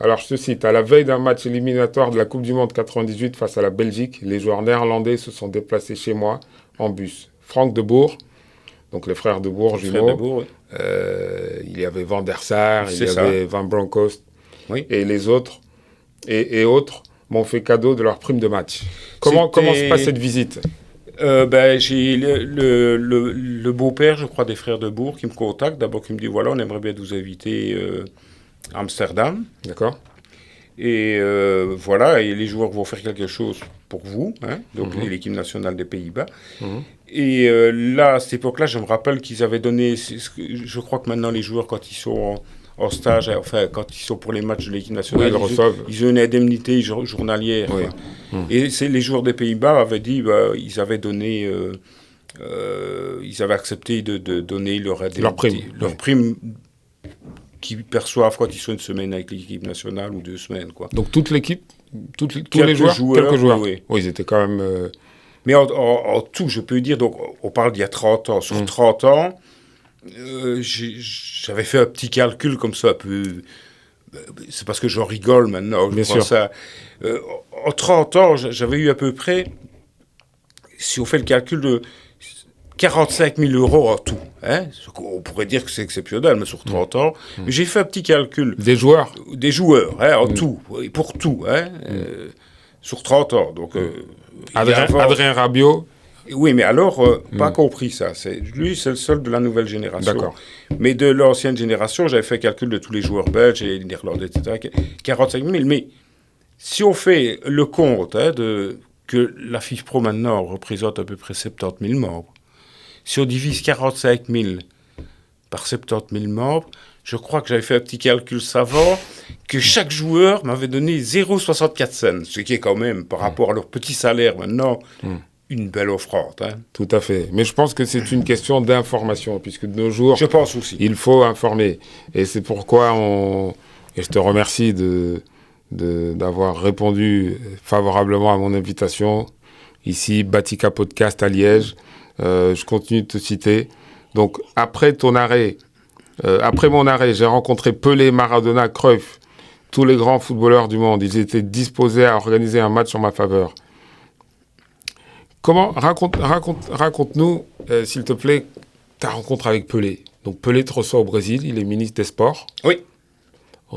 Alors, je te cite, à la veille d'un match éliminatoire de la Coupe du Monde 98 face à la Belgique, les joueurs néerlandais se sont déplacés chez moi en bus. Frank de Boer, donc les frères de Boer, jumeaux, il y avait Van der Sar, il y avait Van Bronckhorst, et les autres, et autres m'ont fait cadeau de leur prime de match. Comment se passe cette visite ? J'ai le beau-père, je crois, des frères de Boer qui me contacte, d'abord qui me dit, voilà, on aimerait bien vous inviter à Amsterdam. D'accord. Et voilà, et les joueurs vont faire quelque chose pour vous, hein, donc l'équipe nationale des Pays-Bas. Et là, à cette époque-là, je me rappelle qu'ils avaient donné, je crois que maintenant les joueurs, quand ils sont en stage, enfin quand ils sont pour les matchs de l'équipe nationale, ils ont une indemnité journalière. Oui. Et les joueurs des Pays-Bas avaient dit, ils avaient donné, ils avaient accepté de donner leur prime qu'ils perçoivent quand ils sont une semaine avec l'équipe nationale ou 2 semaines, quoi. Donc toute l'équipe, tous les joueurs, quelques joueurs. Oui, ils étaient quand même... Mais en tout, je peux dire, donc on parle d'il y a 30 ans. Sur 30 ans, j'avais fait un petit calcul comme ça, un peu... C'est parce que j'en rigole maintenant. Bien sûr. Ça. En 30 ans, j'avais eu à peu près, si on fait le calcul, de 45 000 euros en tout. Hein? On pourrait dire que c'est exceptionnel, mais sur 30 ans. Mais j'ai fait un petit calcul. Des joueurs, hein, en tout, pour tout. Hein? Sur 30 ans. Donc, Adrien Rabiot. Oui, mais alors, pas compris ça. Lui, c'est le seul de la nouvelle génération. D'accord. Mais de l'ancienne génération, j'avais fait calcul de tous les joueurs belges et néerlandais, etc. 45 000. Mais si on fait le compte que la FIFPro maintenant représente à peu près 70 000 membres, si on divise 45 000 par 70 000 membres, je crois que j'avais fait un petit calcul savant, que chaque joueur m'avait donné 0,64 cents, ce qui est quand même, par rapport à leur petit salaire maintenant, une belle offrande. Hein. Tout à fait. Mais je pense que c'est une question d'information, puisque de nos jours, je pense aussi. Il faut informer. Et c'est pourquoi et je te remercie d'avoir répondu favorablement à mon invitation. Ici, Batika Podcast à Liège. Je continue de te citer. Donc, après mon arrêt, j'ai rencontré Pelé, Maradona, Cruyff, tous les grands footballeurs du monde. Ils étaient disposés à organiser un match en ma faveur. Raconte-nous, s'il te plaît, ta rencontre avec Pelé. Donc, Pelé te reçoit au Brésil, il est ministre des Sports. Oui.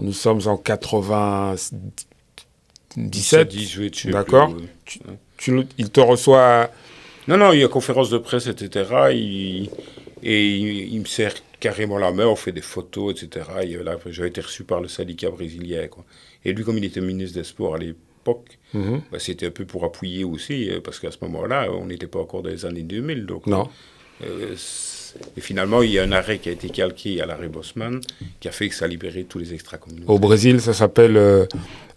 Nous sommes en 97. 18, d'accord. Il te reçoit... Non, il y a conférence de presse, etc. Il me serre carrément la main, on fait des photos, etc. J'avais été reçu par le syndicat brésilien, quoi. Et lui, comme il était ministre des Sports à l'époque, c'était un peu pour appuyer aussi, parce qu'à ce moment-là, on n'était pas encore dans les années 2000. Donc, non. Et finalement, il y a un arrêt qui a été calqué à l'arrêt Bosman, qui a fait que ça a libéré tous les extracommunautaires. Au Brésil, ça s'appelle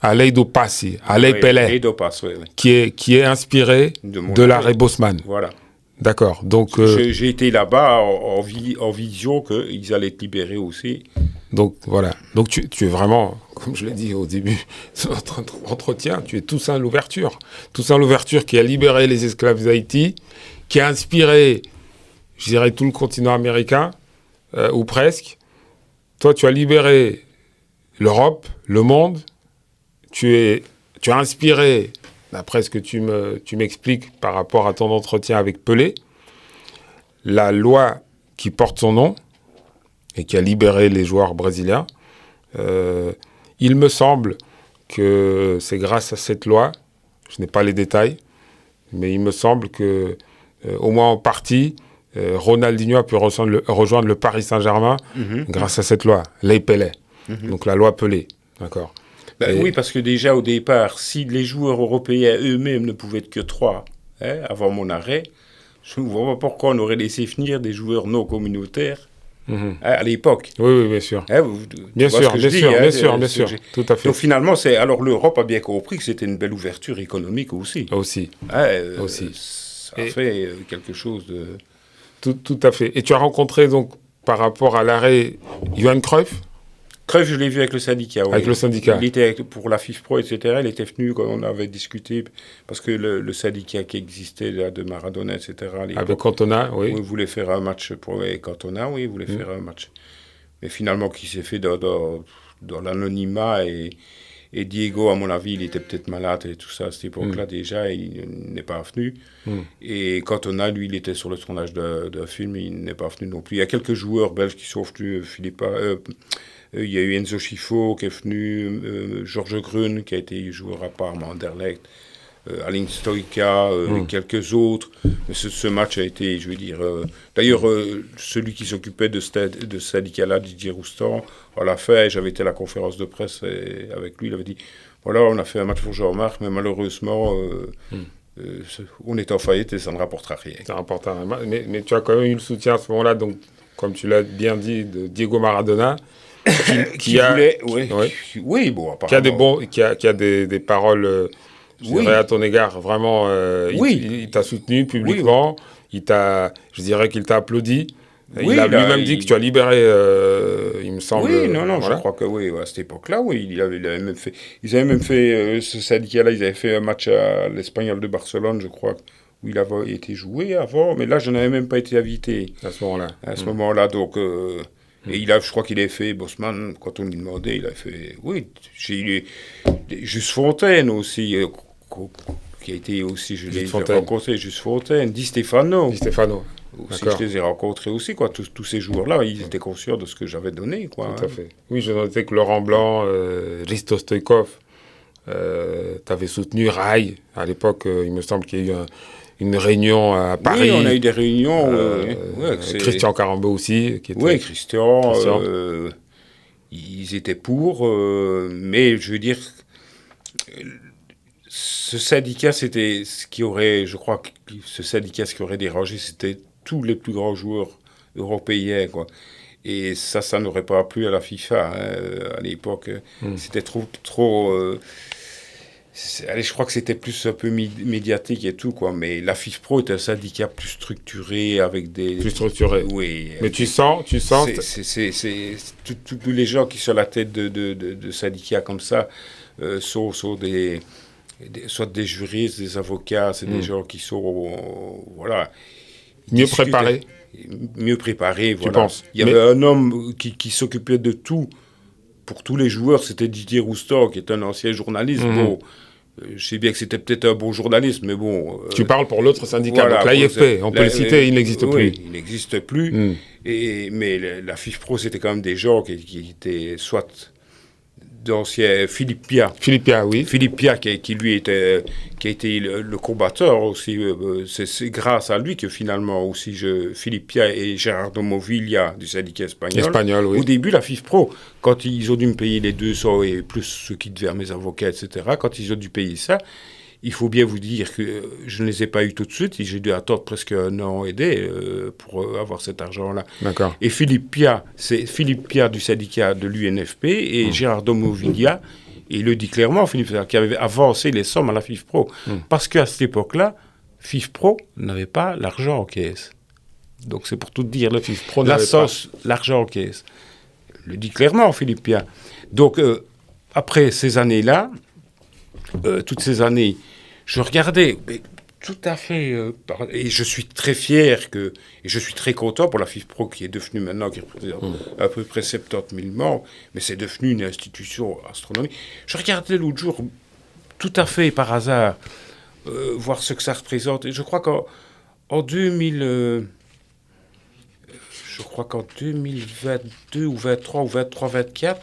a lei do passe, a lei Pelé, lei do passe, oui. Qui est inspiré de l'arrêt Bosman. Voilà. D'accord. Donc, j'ai été là-bas en vision qu'ils allaient être libérés aussi. Donc, voilà. Donc, tu es vraiment, comme je l'ai dit au début de notre entretien, tu es Toussaint Louverture. Toussaint Louverture qui a libéré les esclaves d'Haïti, qui a inspiré, je dirais, tout le continent américain, ou presque. Toi, tu as libéré l'Europe, le monde. Tu as inspiré, d'après ce que tu m'expliques par rapport à ton entretien avec Pelé, la loi qui porte son nom et qui a libéré les joueurs brésiliens. Il me semble que c'est grâce à cette loi, je n'ai pas les détails, mais il me semble que, au moins en partie, Ronaldinho a pu rejoindre le Paris Saint-Germain grâce à cette loi, lei Pelé, donc la loi Pelé. D'accord. Oui, parce que déjà au départ, si les joueurs européens eux-mêmes ne pouvaient être que 3 avant mon arrêt, je ne vois pas pourquoi on aurait laissé venir des joueurs non communautaires à l'époque. Oui, bien sûr. Bien sûr, tout à fait. Donc finalement, alors l'Europe a bien compris que c'était une belle ouverture économique aussi. Aussi. Ça a fait quelque chose de... Tout à fait. Et tu as rencontré donc, par rapport à l'arrêt, Johan Cruyff? Cruyff, je l'ai vu avec le syndicat. Oui. Avec le syndicat. Il était pour la FIFPro, etc. Il était venu quand on avait discuté, parce que le syndicat qui existait là, de Maradona, etc. Avec Cantona, oui. Il voulait faire un match pour Cantona, oui, il voulait faire un match. Mais finalement, qui s'est fait dans l'anonymat. Et Diego, à mon avis, il était peut-être malade et tout ça à cette époque-là déjà, il n'est pas venu. Et Cantona, lui, il était sur le tournage d'un film, il n'est pas venu non plus. Il y a quelques joueurs belges qui sont venus, il y a eu Enzo Schifo qui est venu, Georges Grun qui a été joueur à part, Anderlecht. Alain Stoïka, quelques autres. Mais ce match a été, je veux dire... D'ailleurs, celui qui s'occupait de ce syndicat-là, Didier Roustan, on l'a fait. J'avais été à la conférence de presse avec lui. Il avait dit, voilà, on a fait un match pour Jean-Marc, mais malheureusement, on est en faillite et ça ne rapportera rien. Ça rapportera rien. Mais tu as quand même eu le soutien à ce moment-là, donc, comme tu l'as bien dit, de Diego Maradona, qui voulait... Oui, bon, apparemment. Qui a des paroles... Je dirais à ton égard, vraiment, il t'a soutenu publiquement, je dirais qu'il t'a applaudi. Il a lui-même dit que tu as libéré, il me semble. Oui, non, je crois que oui, à cette époque-là, oui, ils avaient même fait, ce syndicat-là, ils avaient fait un match à l'Espagnol de Barcelone, je crois, où il avait été joué avant, mais là, je n'avais même pas été invité. À ce moment-là. À ce moment-là, donc... Et je crois qu'il avait fait, Bosman, quand on lui demandait, il a fait, oui, j'ai Juste Fontaine aussi, qui a été aussi, je l'ai rencontré, Juste Fontaine, Di Stefano. Di Stefano. Aussi, je les ai rencontrés aussi, quoi. Tous ces joueurs-là, ils étaient conscients de ce que j'avais donné, quoi. Tout à fait. Oui, je notais que Laurent Blanc, Risto Stoïkov, t'avais soutenu Rai. À l'époque, il me semble qu'il y a eu une réunion à Paris. Oui, on a eu des réunions. Christian Carambeau aussi. Oui, Christian. Ils étaient pour, mais je veux dire, ce syndicat, c'était ce qui aurait, je crois, ce qui aurait dérangé, c'était tous les plus grands joueurs européens, quoi. Et ça n'aurait pas plu à la FIFA, hein, à l'époque. C'était trop allez, je crois que c'était plus un peu médiatique et tout, quoi. Mais la FIFPro est un syndicat plus structuré, avec des... Plus structuré. Oui. Mais tu sens... C'est tous les gens qui sont à la tête de syndicats comme ça sont soit des juristes, des avocats, c'est des gens qui sont... voilà. Mieux préparés. Mieux préparés, voilà. Tu penses? Il y avait un homme qui s'occupait de tout. Pour tous les joueurs, c'était Didier Roustan, qui est un ancien journaliste. Bon, je sais bien que c'était peut-être un bon journaliste, mais bon... tu parles pour l'autre syndicat, voilà, donc l'AIFP, on peut le citer, il n'existe plus. Oui, il n'existe plus. Mais la FIFPro, c'était quand même des gens qui étaient soit d'anciens... Philippe Pia, oui. Philippe Pia, qui lui qui a été le combatteur aussi. C'est grâce à lui que finalement aussi Philippe Pia et Gerardo Movilla du syndicat espagnol. Oui. Au début, la FIFPro, quand ils ont dû me payer les 200 et plus ce qui devait à mes avocats, etc., quand ils ont dû payer ça, il faut bien vous dire que je ne les ai pas eu tout de suite. J'ai dû attendre presque un an et des pour avoir cet argent-là. D'accord. Et Philippe Pia, c'est Philippe Pia du syndicat de l'UNFP et Gerardo Movilla, et il le dit clairement, Philippe Pia, qui avait avancé les sommes à la FIFPro. Parce qu'à cette époque-là, FIFPro n'avait pas l'argent en caisse. Donc c'est pour tout dire, le FIFPro n'avait pas l'argent en caisse. Il le dit clairement, Philippe Pia. Donc après ces années-là, toutes ces années, je regardais, tout à fait, et je suis très fier et je suis très content pour la FIFPro qui est devenue maintenant, qui représente à peu près 70 000 membres, mais c'est devenu une institution astronomique. Je regardais l'autre jour, tout à fait par hasard, voir ce que ça représente, et je crois qu'en 2000... je crois qu'en 2022 ou 23 ou 24,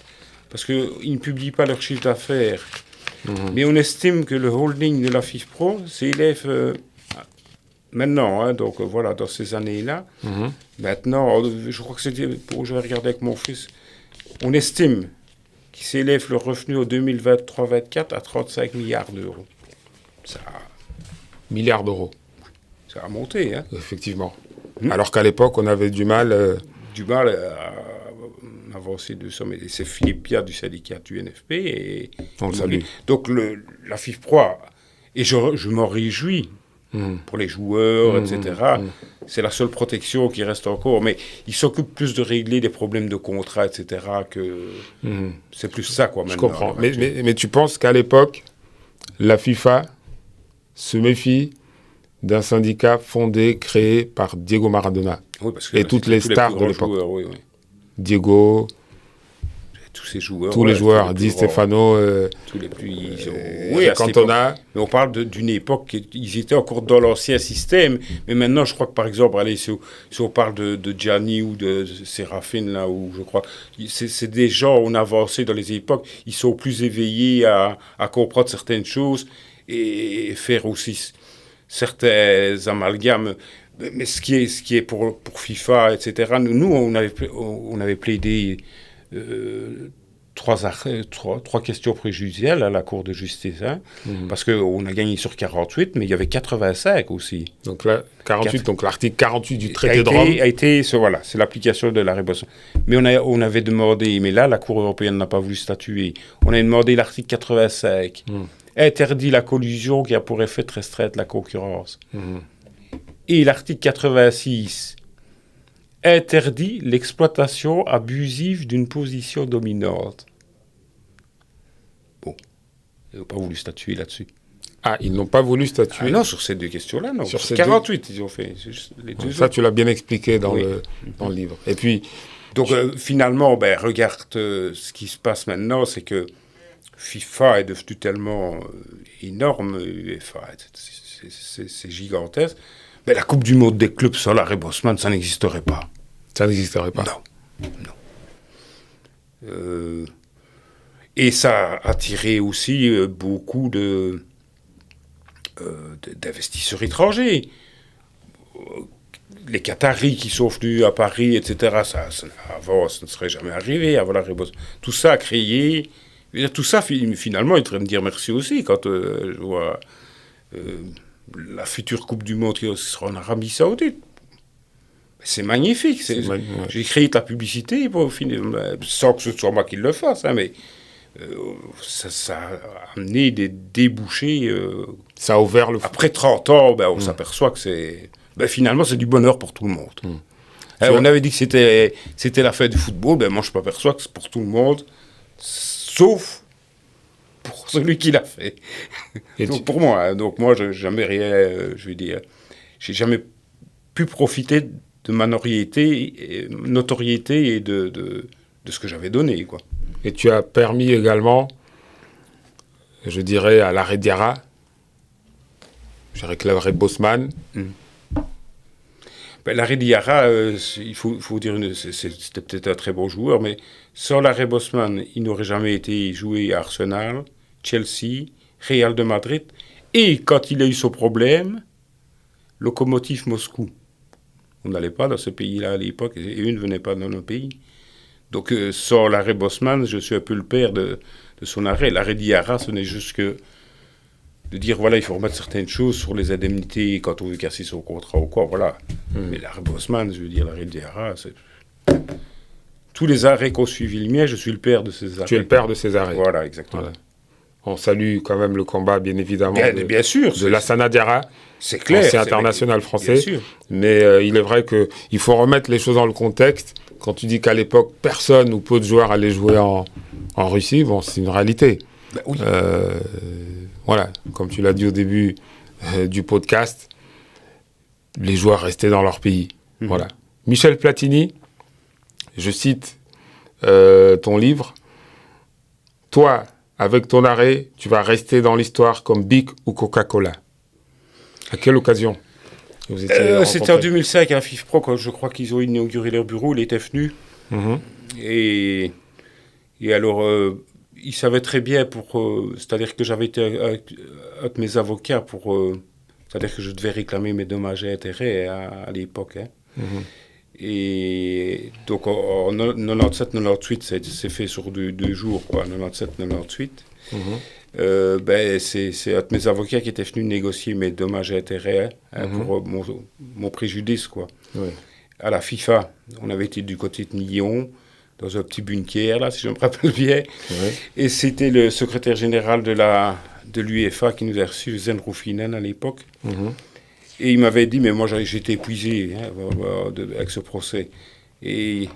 parce qu'ils ne publient pas leur chiffre d'affaires, mais on estime que le holding de la FIFPro s'élève maintenant, hein, donc voilà, dans ces années-là. Maintenant, je crois que c'était, je vais regarder avec mon fils, on estime qu'il s'élève le revenu au 2023-24 à 35 milliards d'euros. Milliards d'euros. Ça a monté, hein. Effectivement. Alors qu'à l'époque, on avait du mal... à avancer de ça, mais c'est Philippe Pia du syndicat du NFP. Et on le salue. Donc la FIFPro, et je m'en réjouis pour les joueurs, etc. C'est la seule protection qui reste encore, mais ils s'occupent plus de régler des problèmes de contrat, etc. que c'est plus ça, quoi, maintenant. Je comprends. Mais tu penses qu'à l'époque, la FIFA se méfie d'un syndicat fondé, créé par Diego Maradona. Oui, parce que et toutes les stars de l'époque. Oui. Diego, tous ces joueurs. Tous les joueurs, Di Stefano, tous les plus... Cantona. Mais on parle d'une époque, ils étaient encore dans l'ancien système, mais maintenant, je crois que, par exemple, allez, si on parle de Gianni ou de Séraphine, là, où je crois, c'est des gens, on a avancé dans les époques, ils sont plus éveillés à comprendre certaines choses. et faire aussi certains amalgames. Mais ce qui est pour FIFA, etc., nous on avait plaidé trois questions préjudicielles à la Cour de justice, hein, parce qu'on a gagné sur 48, mais il y avait 85 aussi. Donc là, 48, donc l'article 48 du traité de Rome. Voilà, c'est l'application de l'arrêt Bosman. Mais on avait demandé, mais là, la Cour européenne n'a pas voulu statuer. On a demandé l'article 85, interdit la collusion qui a pour effet de restreindre la concurrence. Et l'article 86 interdit l'exploitation abusive d'une position dominante. Bon, ils n'ont pas voulu statuer là-dessus. Ah, ils n'ont pas voulu statuer. Ah non, sur ces deux questions-là, non. Sur 48, ils ont fait. Les deux ça, tu l'as bien expliqué dans le livre. Et puis... Donc, finalement, regarde ce qui se passe maintenant, c'est que FIFA est devenu tellement énorme, UEFA, c'est gigantesque. Mais la Coupe du Monde des clubs sans l'arrêt Bosman, ça n'existerait pas. Ça n'existerait pas. Non. Et ça a attiré aussi beaucoup d'investisseurs étrangers. Les Qataris qui sont venus à Paris, etc., avant, ça ne serait jamais arrivé. Avant l'arrêt Bosman. Tout ça a créé... Tout ça, finalement, il devrait me dire merci aussi quand je vois... la future Coupe du Monde qui sera en Arabie Saoudite. C'est magnifique. J'ai créé de la publicité sans que ce soit moi qui le fasse, hein, mais ça a amené des débouchés. Ça a ouvert le... Après 30 ans, on s'aperçoit que c'est... finalement, c'est du bonheur pour tout le monde. On avait dit que c'était la fête du football. Moi, je m'aperçois que c'est pour tout le monde, sauf... pour celui qui l'a fait. Donc pour moi, j'ai jamais rien, j'ai jamais pu profiter de ma notoriété et de ce que j'avais donné, quoi. Et tu as permis également, je dirais, à l'arrêt Diarra, je dirais que l'arrêt Bosman. L'arrêt Diarra, il faut dire, c'était peut-être un très bon joueur, mais sans l'arrêt Bosman, il n'aurait jamais été joué à Arsenal, Chelsea, Real de Madrid, et quand il a eu son problème, Lokomotiv Moscou. On n'allait pas dans ce pays-là à l'époque, et eux ne venaient pas dans nos pays. Donc sans l'arrêt Bosman, je suis un peu le père de son arrêt. L'arrêt Diarra, ce n'est juste que de dire, voilà, il faut remettre certaines choses sur les indemnités quand on veut casser son contrat ou quoi, voilà. Mais l'arrêt Bosman, je veux dire, l'arrêt Diarra, c'est... Tous les arrêts qui ont suivi le mien, je suis le père de ces arrêts. Tu es le père de ces arrêts. Voilà, exactement. Voilà. On salue quand même le combat, bien évidemment, bien sûr, de Lassana Diarra, c'est clair, ancien international français. Bien sûr. Mais il est vrai qu'il faut remettre les choses dans le contexte. Quand tu dis qu'à l'époque, personne ou peu de joueurs allaient jouer en Russie, bon, c'est une réalité. Oui. Voilà, comme tu l'as dit au début du podcast, les joueurs restaient dans leur pays. Voilà. Michel Platini, je cite ton livre, « Toi, avec ton arrêt, tu vas rester dans l'histoire comme Bic ou Coca-Cola. » À quelle occasion vous étiez c'était en 2005 à FIFPro, quand je crois qu'ils ont inauguré leur bureau, il était venu. Et alors, il savait très bien c'est-à-dire que j'avais été avec mes avocats c'est-à-dire que je devais réclamer mes dommages et intérêts à l'époque. Hein. Et donc en 97-98, c'est fait sur deux jours, quoi, 97-98. C'est un de mes avocats qui était venu négocier mes dommages et intérêts pour mon préjudice, quoi. Oui. À la FIFA, on avait été du côté de Nyon, dans un petit bunker, là, si je me rappelle bien. Oui. Et c'était le secrétaire général de l'UEFA qui nous a reçus, Zen Roufinen, à l'époque. Et il m'avait dit, mais moi j'étais épuisé avec ce procès. Et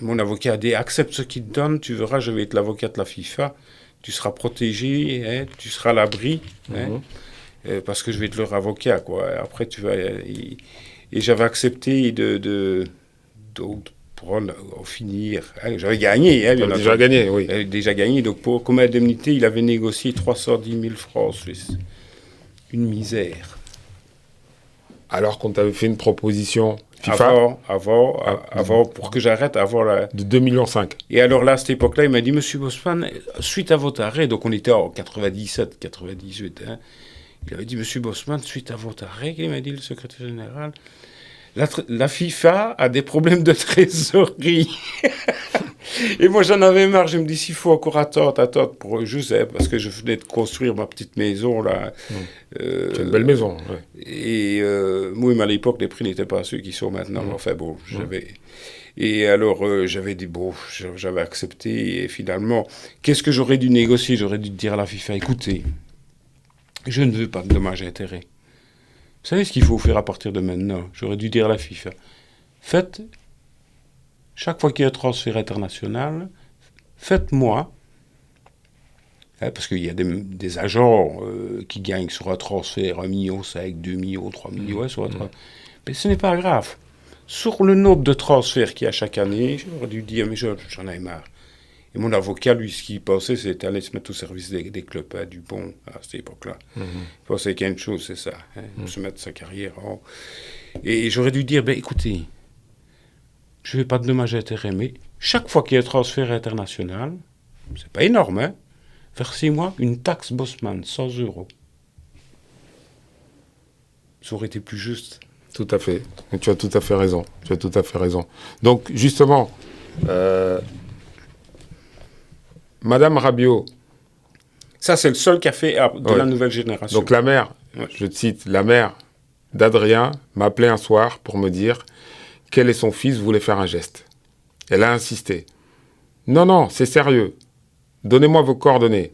mon avocat a dit, accepte ce qu'il te donne, tu verras, je vais être l'avocat de la FIFA, tu seras protégé, tu seras à l'abri, parce que je vais être leur avocat, quoi. Après, tu vas... Et j'avais accepté pour en finir. J'avais gagné. Déjà gagné, oui. Déjà gagné. Donc, comme indemnité, il avait négocié 310 000 francs suisses. Une misère. Alors qu'on t'avait fait une proposition FIFA Avant, pour que j'arrête, avant la... De 2,5 millions. Et alors là, à cette époque-là, il m'a dit, Monsieur Bosman, suite à votre arrêt, donc on était en 97, 98, hein, il avait dit, Monsieur Bosman, suite à votre arrêt, il m'a dit le secrétaire général, la FIFA a des problèmes de trésorerie. Et moi, j'en avais marre. Je me dis, s'il faut encore attendre pour juste, parce que je venais de construire ma petite maison, là. C'est une belle maison. Ouais. Et moi, à l'époque, les prix n'étaient pas ceux qui sont maintenant. Enfin, bon, j'avais... Et alors, j'avais dit, bon, j'avais accepté. Et finalement, qu'est-ce que j'aurais dû négocier? J'aurais dû dire à la FIFA, écoutez, je ne veux pas de dommages et intérêts. Vous savez ce qu'il faut faire à partir de maintenant? J'aurais dû dire à la FIFA, faites, chaque fois qu'il y a un transfert international, faites-moi, hein, parce qu'il y a des agents qui gagnent sur un transfert 1,5 million, 2 millions, 3 millions, sur un mais ce n'est pas grave. Sur le nombre de transferts qu'il y a chaque année, j'aurais dû dire, mais j'en ai marre. Et mon avocat, lui, ce qu'il pensait, c'était aller se mettre au service des clubs, hein, du bon, à cette époque-là. Il pensait qu'il y a une chose, c'est ça, hein, se mettre sa carrière en... Et j'aurais dû dire, écoutez, je ne vais pas de dommages et intérêts, mais chaque fois qu'il y a un transfert international, c'est pas énorme, hein, versez-moi une taxe Bosman, 100 €. Ça aurait été plus juste. Tout à fait. Et tu as tout à fait raison. Donc, justement... Madame Rabiot. Ça, c'est le seul café de la nouvelle génération. Donc la mère, je te cite, la mère d'Adrien m'appelait un soir pour me dire qu'elle et son fils voulaient faire un geste. Elle a insisté. Non, c'est sérieux. Donnez-moi vos coordonnées.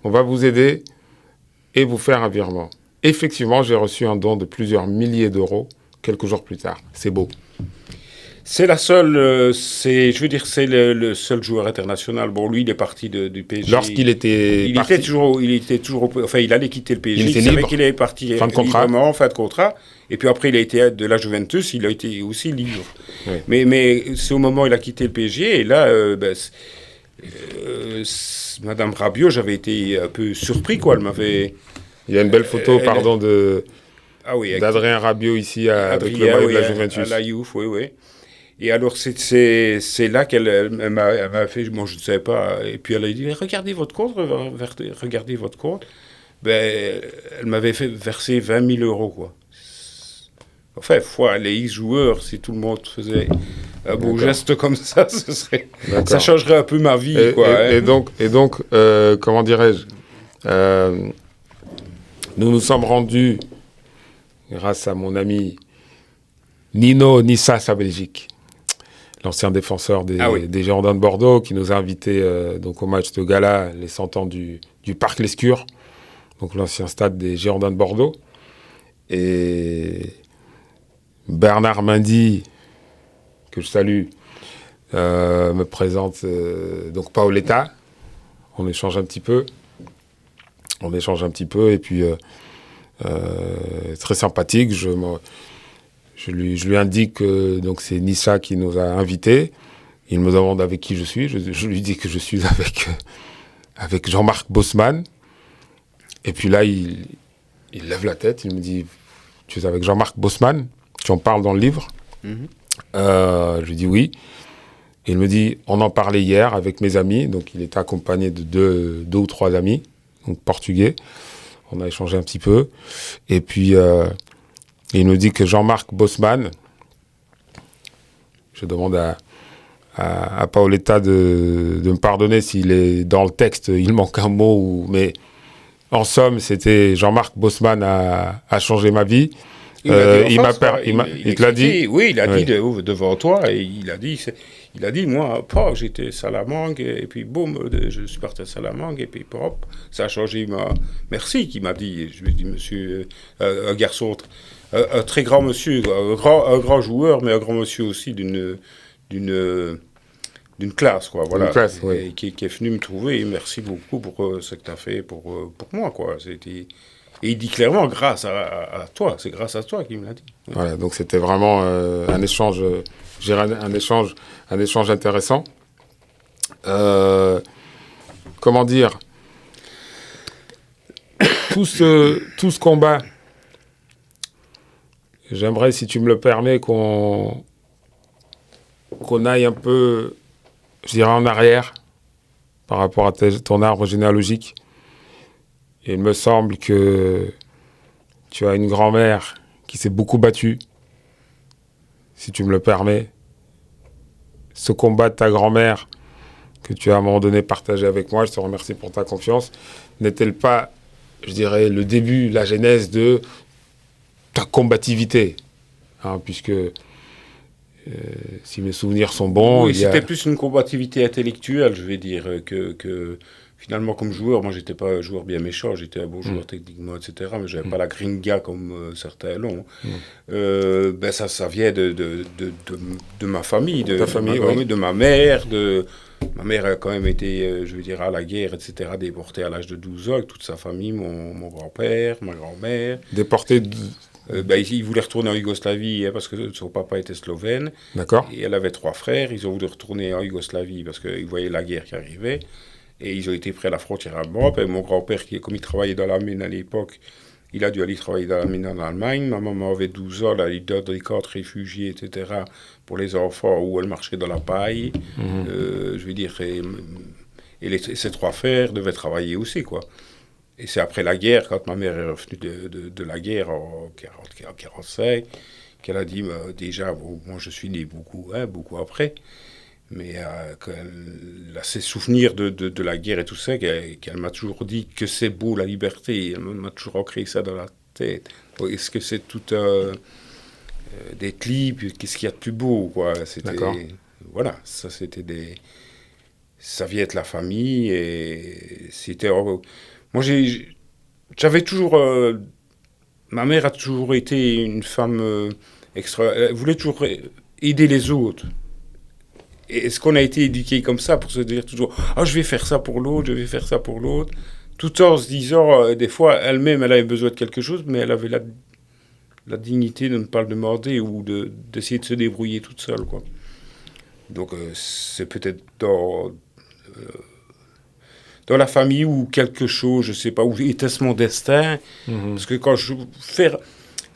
On va vous aider et vous faire un virement. Effectivement, j'ai reçu un don de plusieurs milliers d'euros quelques jours plus tard. C'est beau. C'est la seule, c'est le seul joueur international. Bon, lui, il est parti du PSG. Lorsqu'il était il était toujours, enfin, il allait quitter le PSG. Il savait qu'il est parti fin de contrat. Librement, fin de contrat. Et puis après, il a été de la Juventus, il a été aussi libre. Oui. Mais c'est au moment où il a quitté le PSG. Et là, Madame Rabiot, j'avais été un peu surpris, quoi. Elle m'avait... Il y a une belle photo, d'Adrien Rabiot ici avec le maillot de la Juventus. À la Juve, oui. Et alors, c'est là qu'elle m'a fait, moi je ne savais pas, et puis elle a dit, regardez votre compte. Elle m'avait fait verser 20 000 €, quoi. Enfin, fois les X joueurs, si tout le monde faisait un beau geste comme ça, ça changerait un peu ma vie, quoi. Et donc, comment dirais-je, nous nous sommes rendus, grâce à mon ami Nino Nissas à Belgique, l'ancien défenseur des Girondins de Bordeaux, qui nous a invités donc au match de gala, les 100 ans du Parc Lescure, donc l'ancien stade des Girondins de Bordeaux. Et Bernard Mendy, que je salue, me présente donc Paoletta. On échange un petit peu, et puis très sympathique. Je lui indique que donc c'est Nissa qui nous a invités. Il me demande avec qui je suis. Je lui dis que je suis avec Jean-Marc Bosman. Et puis là, il lève la tête. Il me dit, tu es avec Jean-Marc Bosman? Tu en parles dans le livre? Je lui dis oui. Et il me dit, on en parlait hier avec mes amis. Donc il était accompagné de deux ou trois amis, donc portugais. On a échangé un petit peu. Et puis... il nous dit que Jean-Marc Bosman, je demande à Paoletta de me pardonner s'il est dans le texte, il manque un mot, mais en somme, c'était Jean-Marc Bosman a changé ma vie. Il te l'a dit? Oui, il a dit devant toi, et il a dit, moi, j'étais Salamanque, et puis boum, je suis parti à Salamanque, et puis hop, ça a changé Merci, qui m'a dit. Je lui ai dit, monsieur, un garçon, un très grand monsieur, un grand joueur, mais un grand monsieur aussi d'une classe, quoi, voilà. Une classe, oui. Et qui est venu me trouver, et merci beaucoup pour ce que tu as fait pour moi, quoi. Et il dit clairement, grâce à toi, c'est grâce à toi qu'il me l'a dit. Voilà, donc c'était vraiment un échange, un échange intéressant. Comment dire, tout ce combat, j'aimerais, si tu me le permets, qu'on aille un peu, je dirais, en arrière par rapport à ton arbre généalogique. Et il me semble que tu as une grand-mère qui s'est beaucoup battue, si tu me le permets. Ce combat de ta grand-mère que tu as à un moment donné partagé avec moi, je te remercie pour ta confiance, n'est-elle pas, je dirais, le début, la genèse de ta combativité, hein, puisque si mes souvenirs sont bons... Oui, c'était plus une combativité intellectuelle, je vais dire, que finalement, comme joueur, moi, j'étais pas un joueur bien méchant, j'étais un bon joueur techniquement, etc., mais j'avais pas la gringa comme certains l'ont. Ben ça vient de ma famille, Ta famille, oui. de ma mère, Ma mère a quand même été, je veux dire, à la guerre, etc., déportée à l'âge de 12 ans, avec toute sa famille, mon grand-père, ma grand-mère. Déportée Ben, il voulait retourner en Yougoslavie parce que son papa était slovène. D'accord. Et elle avait 3 frères. Ils ont voulu retourner en Yougoslavie parce qu'ils voyaient la guerre qui arrivait. Et ils ont été près de la frontière allemande. Et mon grand-père, comme il travaillait dans la mine à l'époque, il a dû aller travailler dans la mine en Allemagne. Ma maman avait 12 ans, elle a eu des camps de réfugiés, etc., pour les enfants où elle marchait dans la paille. Je veux dire, ses 3 frères devaient travailler aussi, quoi. Et c'est après la guerre, quand ma mère est revenue de la guerre en 1945, qu'elle a dit, déjà, bon, moi je suis né beaucoup après, mais ses souvenirs de la guerre et tout ça, qu'elle m'a toujours dit que c'est beau la liberté, elle m'a toujours ancré ça dans la tête. Est-ce que c'est tout des clips, qu'est-ce qu'il y a de plus beau, quoi. D'accord. Voilà, ça vient de la famille, et c'était... Moi, j'avais toujours... ma mère a toujours été une femme extra... Elle voulait toujours aider les autres. Et est-ce qu'on a été éduqué comme ça pour se dire toujours « Ah, je vais faire ça pour l'autre, je vais faire ça pour l'autre », tout en se disant, des fois, elle-même, elle avait besoin de quelque chose, mais elle avait la dignité de ne pas le demander ou d'essayer de se débrouiller toute seule, quoi. Donc, c'est peut-être dans la famille ou quelque chose, je sais pas, où était-ce mon destin. Parce que quand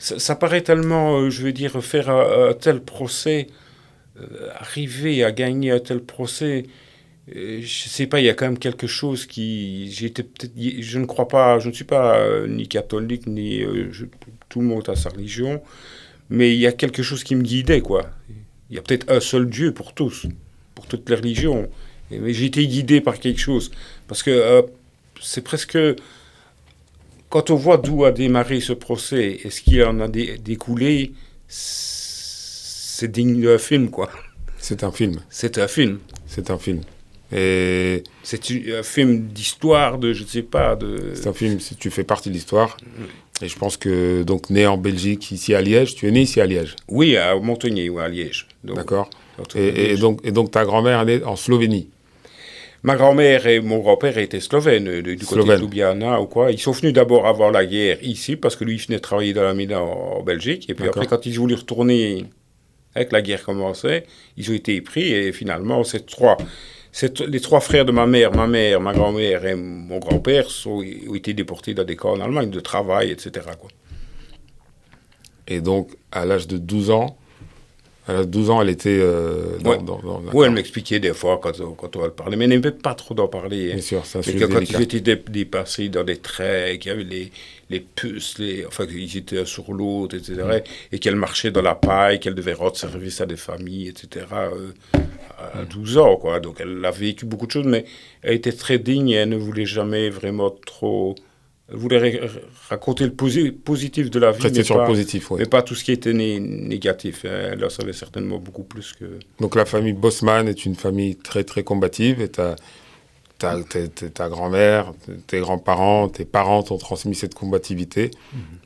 ça paraît tellement, je veux dire, faire un tel procès, arriver à gagner un tel procès, je sais pas, il y a quand même quelque chose je ne crois pas, je ne suis pas ni catholique, ni tout le monde a sa religion, mais il y a quelque chose qui me guidait, quoi. Il y a peut-être un seul Dieu pour tous, pour toutes les religions. Mais j'ai été guidé par quelque chose. Parce que c'est presque... Quand on voit d'où a démarré ce procès, et ce qu'il en a découlé, c'est digne d'un film, quoi. C'est un film. C'est un film. C'est un film. Et c'est un film d'histoire, je ne sais pas... C'est un film, si tu fais partie de l'histoire. Et je pense que, donc, né en Belgique, ici à Liège, tu es né ici à Liège? Oui, à Montagnier, ou à Liège. D'accord. Et donc, ta grand-mère est née en Slovénie? Ma grand-mère et mon grand-père étaient slovènes, du côté de Ljubljana ou quoi. Ils sont venus d'abord avant la guerre ici, parce que lui, il venait travailler dans la mine en Belgique. Et puis après, quand ils voulaient retourner, avec la guerre commençait, ils ont été pris. Et finalement, les 3 frères de ma mère, ma grand-mère et mon grand-père ont été déportés dans des camps en Allemagne, de travail, etc., quoi. Et donc, à l'âge de 12 ans, elle était Oui, elle m'expliquait des fois quand on parlait, mais elle n'aimait pas trop d'en parler. Bien sûr, c'est un sujet délicat. Quand ils étaient dépassés dans des traits, qu'il y avait les puces, enfin, qu'ils étaient sur l'autre, etc., et qu'elle marchait dans la paille, qu'elle devait rendre service à des familles, etc., à 12 ans, quoi. Donc, elle a vécu beaucoup de choses, mais elle était très digne et elle ne voulait jamais vraiment trop... Elle voulait raconter le positif de la vie, mais pas tout ce qui était négatif. Elle en savait certainement beaucoup plus que... Donc la famille Bosman est une famille très très combative, et ta grand-mère, tes grands-parents, tes parents t'ont transmis cette combativité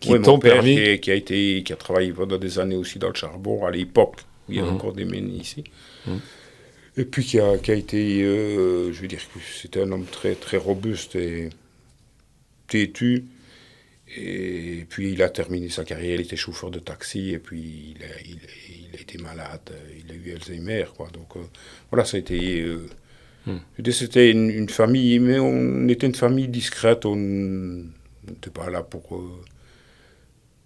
qui t'ont permis... qui a travaillé pendant des années aussi dans le charbon, à l'époque où il y avait encore des mines ici. Et puis qui a été, je veux dire, c'était un homme très, très robuste et têtu, et puis il a terminé sa carrière, il était chauffeur de taxi, et puis il a été malade, il a eu Alzheimer, quoi. Donc voilà, ça a été... C'était une famille, mais on était une famille discrète, on n'était pas là pour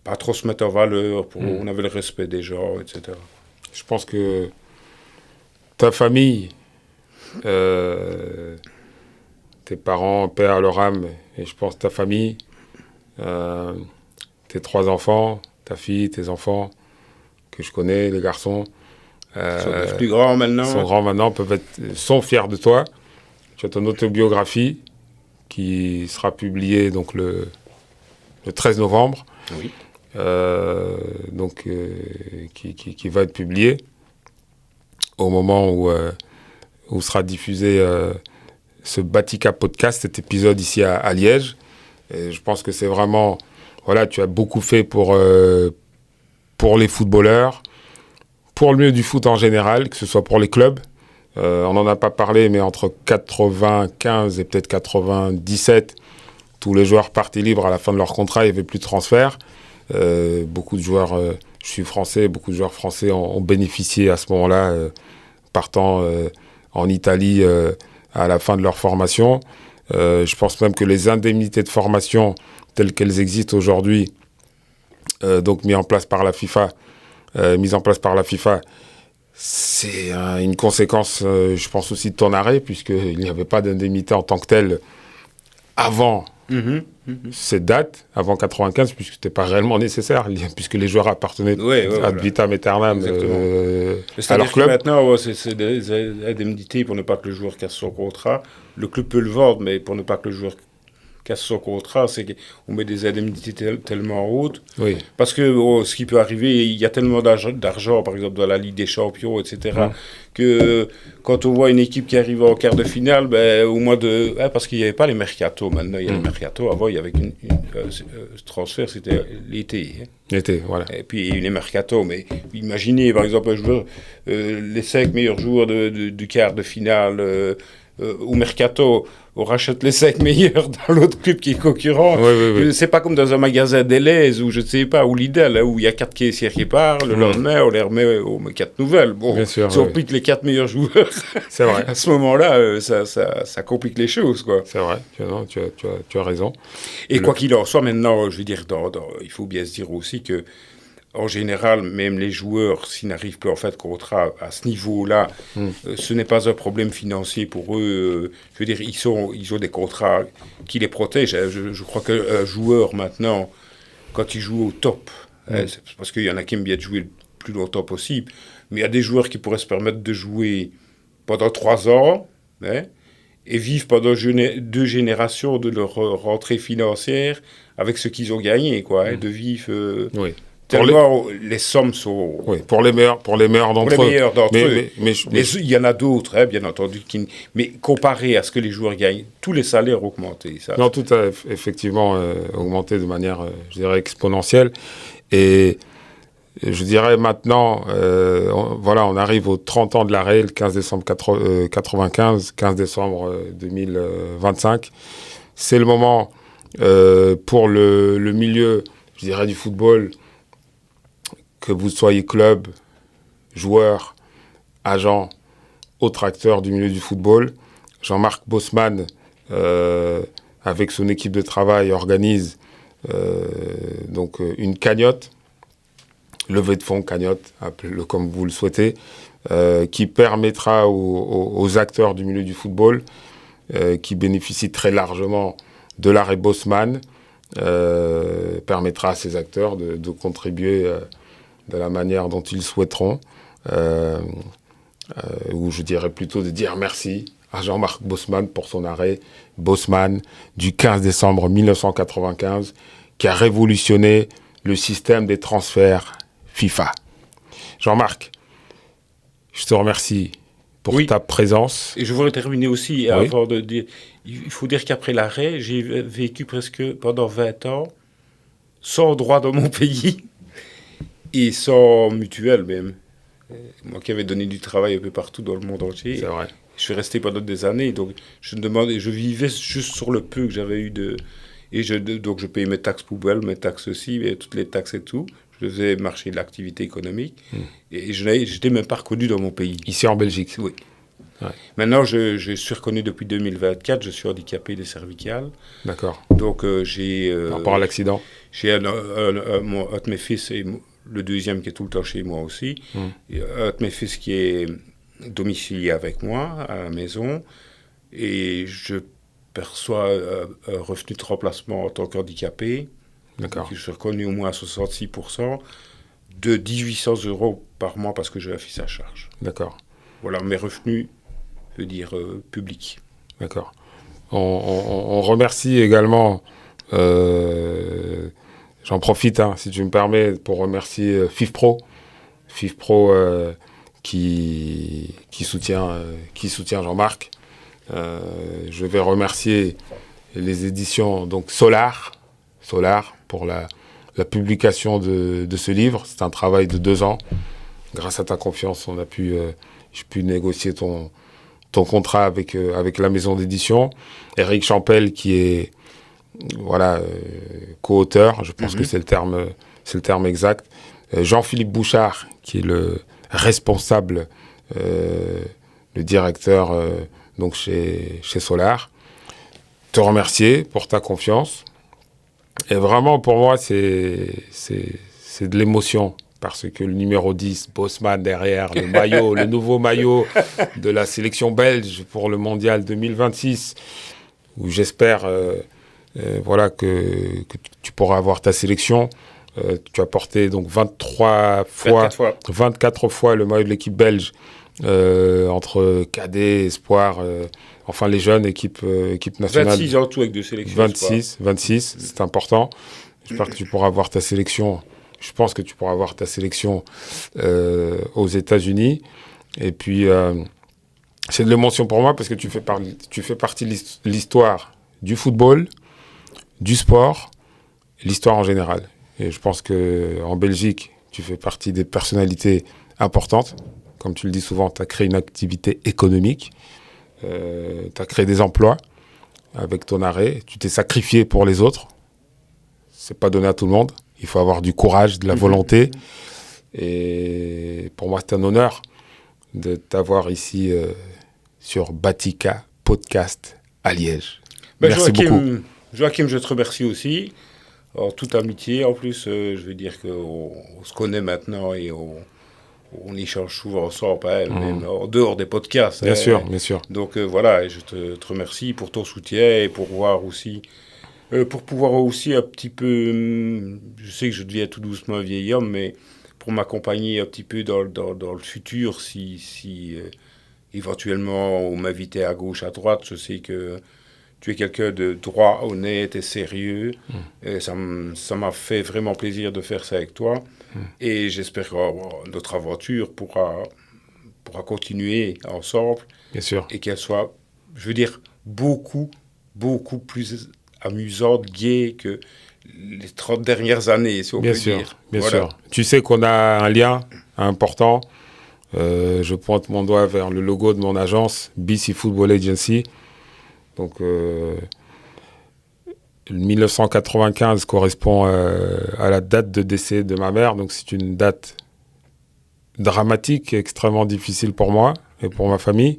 pas trop se mettre en valeur, on avait le respect des gens, etc. Je pense que ta famille, tes parents, paix à leur âme, et je pense ta famille, tes 3 enfants, ta fille, tes enfants, que je connais, les garçons, Ils sont plus grands maintenant. sont grands maintenant, sont fiers de toi. Tu as ton autobiographie qui sera publiée donc le 13 novembre. Oui. Qui va être publiée au moment où sera diffusé ce Batika podcast, cet épisode ici à Liège. Et je pense que c'est vraiment... Voilà, tu as beaucoup fait pour les footballeurs, pour le milieu du foot en général, que ce soit pour les clubs. On n'en a pas parlé, mais entre 95 et peut-être 97, tous les joueurs partaient libres à la fin de leur contrat, il n'y avait plus de transfert. Beaucoup de joueurs, je suis français, beaucoup de joueurs français ont bénéficié à ce moment-là, partant en Italie à la fin de leur formation. Je pense même que les indemnités de formation telles qu'elles existent aujourd'hui, donc mises en place par la FIFA, c'est une conséquence, je pense aussi de ton arrêt, puisqu'il n'y avait pas d'indemnité en tant que telle avant cette date, avant 95, puisque ce n'était pas réellement nécessaire, puisque les joueurs appartenaient ad vitam aeternam à leur club. Maintenant, c'est des indemnités pour ne pas que le joueur casse son contrat. Le club peut le vendre, mais pour ne pas que le joueur casse son contrat, c'est qu'on met des indemnités tellement hautes. Oui. Parce que ce qui peut arriver, il y a tellement d'argent, par exemple dans la Ligue des Champions, etc., que quand on voit une équipe qui arrive en quart de finale, au moins parce qu'il n'y avait pas les mercatos maintenant, il y a les mercatos. Avant, il y avait ce transfert, c'était l'été. L'été, voilà. Et puis les mercatos, mais imaginez par exemple un joueur, les 5 meilleurs joueurs du quart de finale au mercato, on rachète les 5 meilleurs dans l'autre club qui est concurrent. Oui. C'est pas comme dans un magasin Deleuze ou je ne sais pas, ou Lidl, où il y a 4 caissiers qui partent, le lendemain on les remet aux 4 nouvelles. Bon, bien sûr, si on pique les 4 meilleurs joueurs, c'est vrai. À ce moment-là, ça complique les choses, quoi. C'est vrai, tu as raison. Et quoi qu'il en soit, maintenant, je veux dire, il faut bien se dire aussi que en général, même les joueurs, s'ils n'arrivent plus en fait contrat à ce niveau-là, ce n'est pas un problème financier pour eux. Je veux dire, ils ont des contrats qui les protègent. Je crois qu'un joueur maintenant, quand il joue au top, c'est parce qu'il y en a qui aiment bien jouer le plus longtemps possible, mais il y a des joueurs qui pourraient se permettre de jouer pendant 3 ans, et vivre pendant 2 générations de leur rentrée financière avec ce qu'ils ont gagné, quoi, de vivre... Tellement les sommes sont... Oui, pour les meilleurs d'entre eux. Mais il y en a d'autres, bien entendu. Mais comparé à ce que les joueurs gagnent, tous les salaires ont augmenté. Ça. Non, tout a effectivement augmenté de manière, je dirais, exponentielle. Et je dirais maintenant, on arrive aux 30 ans de l'arrêt, le 15 décembre 95, 15 décembre 2025. C'est le moment pour le milieu, je dirais, du football, que vous soyez club, joueur, agent, autre acteur du milieu du football. Jean-Marc Bosman, avec son équipe de travail, organise donc une cagnotte, levée de fonds cagnotte, appelez-le comme vous le souhaitez, qui permettra aux acteurs du milieu du football, qui bénéficient très largement de l'arrêt Bosman, permettra à ces acteurs de contribuer de la manière dont ils souhaiteront, ou je dirais plutôt de dire merci à Jean-Marc Bosman pour son arrêt Bosman du 15 décembre 1995, qui a révolutionné le système des transferts FIFA. Jean-Marc, je te remercie pour ta présence. Et je voudrais terminer aussi, avant de dire, il faut dire qu'après l'arrêt, j'ai vécu presque pendant 20 ans sans droit dans mon pays. Et sans mutuelle même. Moi qui avais donné du travail un peu partout dans le monde entier. C'est vrai. Je suis resté pendant des années, donc je vivais juste sur le peu que j'avais eu donc je payais mes taxes poubelles, mes taxes aussi, et toutes les taxes et tout. Je faisais marcher l'activité économique. Et je n'étais même pas reconnu dans mon pays. Ici en Belgique. Oui. Ouais. Maintenant, je suis reconnu depuis 2024, je suis handicapé des cervicales. D'accord. Donc, j'ai... Par rapport à l'accident. J'ai un de mes fils, et le deuxième qui est tout le temps chez moi aussi, un de mes fils qui est domicilié avec moi à la maison, et je perçois un revenu de remplacement en tant qu'handicapé. D'accord. Je suis reconnu au moins à 66%, de 1800 € par mois parce que j'ai un fils à charge. D'accord. Voilà mes revenus, je veux dire, publics. D'accord. On remercie également, j'en profite, si tu me permets, pour remercier FIFPro. FIFPro qui soutient Jean-Marc. Je vais remercier les éditions donc Solar pour la publication de ce livre. C'est un travail de 2 ans. Grâce à ta confiance, j'ai pu négocier ton contrat avec la maison d'édition. Eric Champel qui est co-auteur, je pense que c'est le terme exact. Jean-Philippe Bouchard qui est le responsable, le directeur donc chez Solar. Te remercier pour ta confiance. Et vraiment, pour moi, c'est de l'émotion. Parce que le numéro 10, Bosman derrière, le maillot, le nouveau maillot de la sélection belge pour le mondial 2026, où j'espère que tu pourras avoir ta sélection. Tu as porté donc 24 fois le maillot de l'équipe belge, entre cadets, espoirs, enfin les jeunes, équipe nationale. 26 en tout avec 2 sélections. 26, c'est important. J'espère que tu pourras avoir ta sélection. Je pense que tu pourras avoir ta sélection aux États-Unis. Et puis, c'est de l'émotion pour moi parce que tu fais partie de l'histoire du football, du sport, l'histoire en général. Et je pense qu'en Belgique, tu fais partie des personnalités importantes. Comme tu le dis souvent, tu as créé une activité économique. Tu as créé des emplois avec ton arrêt. Tu t'es sacrifié pour les autres. C'est pas donné à tout le monde. Il faut avoir du courage, de la volonté. Et pour moi, c'est un honneur de t'avoir ici sur Batika Podcast à Liège. Merci beaucoup. Joachim, je te remercie aussi. En toute amitié, en plus, je veux dire qu'on se connaît maintenant et on échange souvent ensemble, même en dehors des podcasts. Bien sûr, bien sûr. Donc voilà, je te remercie pour ton soutien et pour voir aussi... pour pouvoir aussi un petit peu, je sais que je deviens tout doucement un vieil homme, mais pour m'accompagner un petit peu dans le futur, si éventuellement on m'invitait à gauche, à droite, je sais que tu es quelqu'un de droit, honnête et sérieux. Et ça m'a fait vraiment plaisir de faire ça avec toi. Et j'espère que notre aventure pourra continuer ensemble. Bien sûr. Et qu'elle soit, je veux dire, beaucoup plus amusante, gaie que les 30 dernières années, si on peut dire. Bien sûr. Tu sais qu'on a un lien important. Je pointe mon doigt vers le logo de mon agence, BC Football Agency. Donc, 1995 correspond à la date de décès de ma mère. Donc, c'est une date dramatique, extrêmement difficile pour moi et pour ma famille.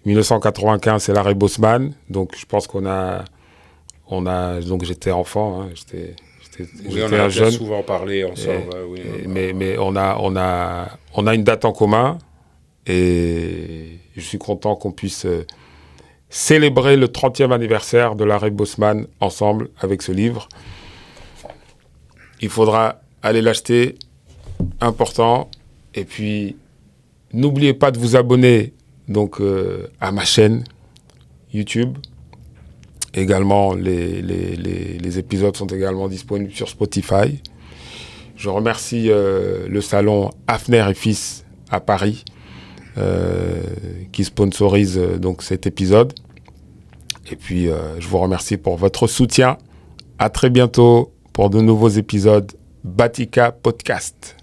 1995, c'est l'arrêt Bosman. Donc, je pense donc j'étais enfant, j'étais un jeune. On a souvent parlé ensemble. Mais on a une date en commun et je suis content qu'on puisse célébrer le 30e anniversaire de l'arrêt Bosman ensemble avec ce livre. Il faudra aller l'acheter, important. Et puis, n'oubliez pas de vous abonner donc, à ma chaîne YouTube. Également, les épisodes sont également disponibles sur Spotify. Je remercie le salon Hafner et Fils à Paris qui sponsorise donc cet épisode. Et puis, je vous remercie pour votre soutien. À très bientôt pour de nouveaux épisodes Batika Podcast.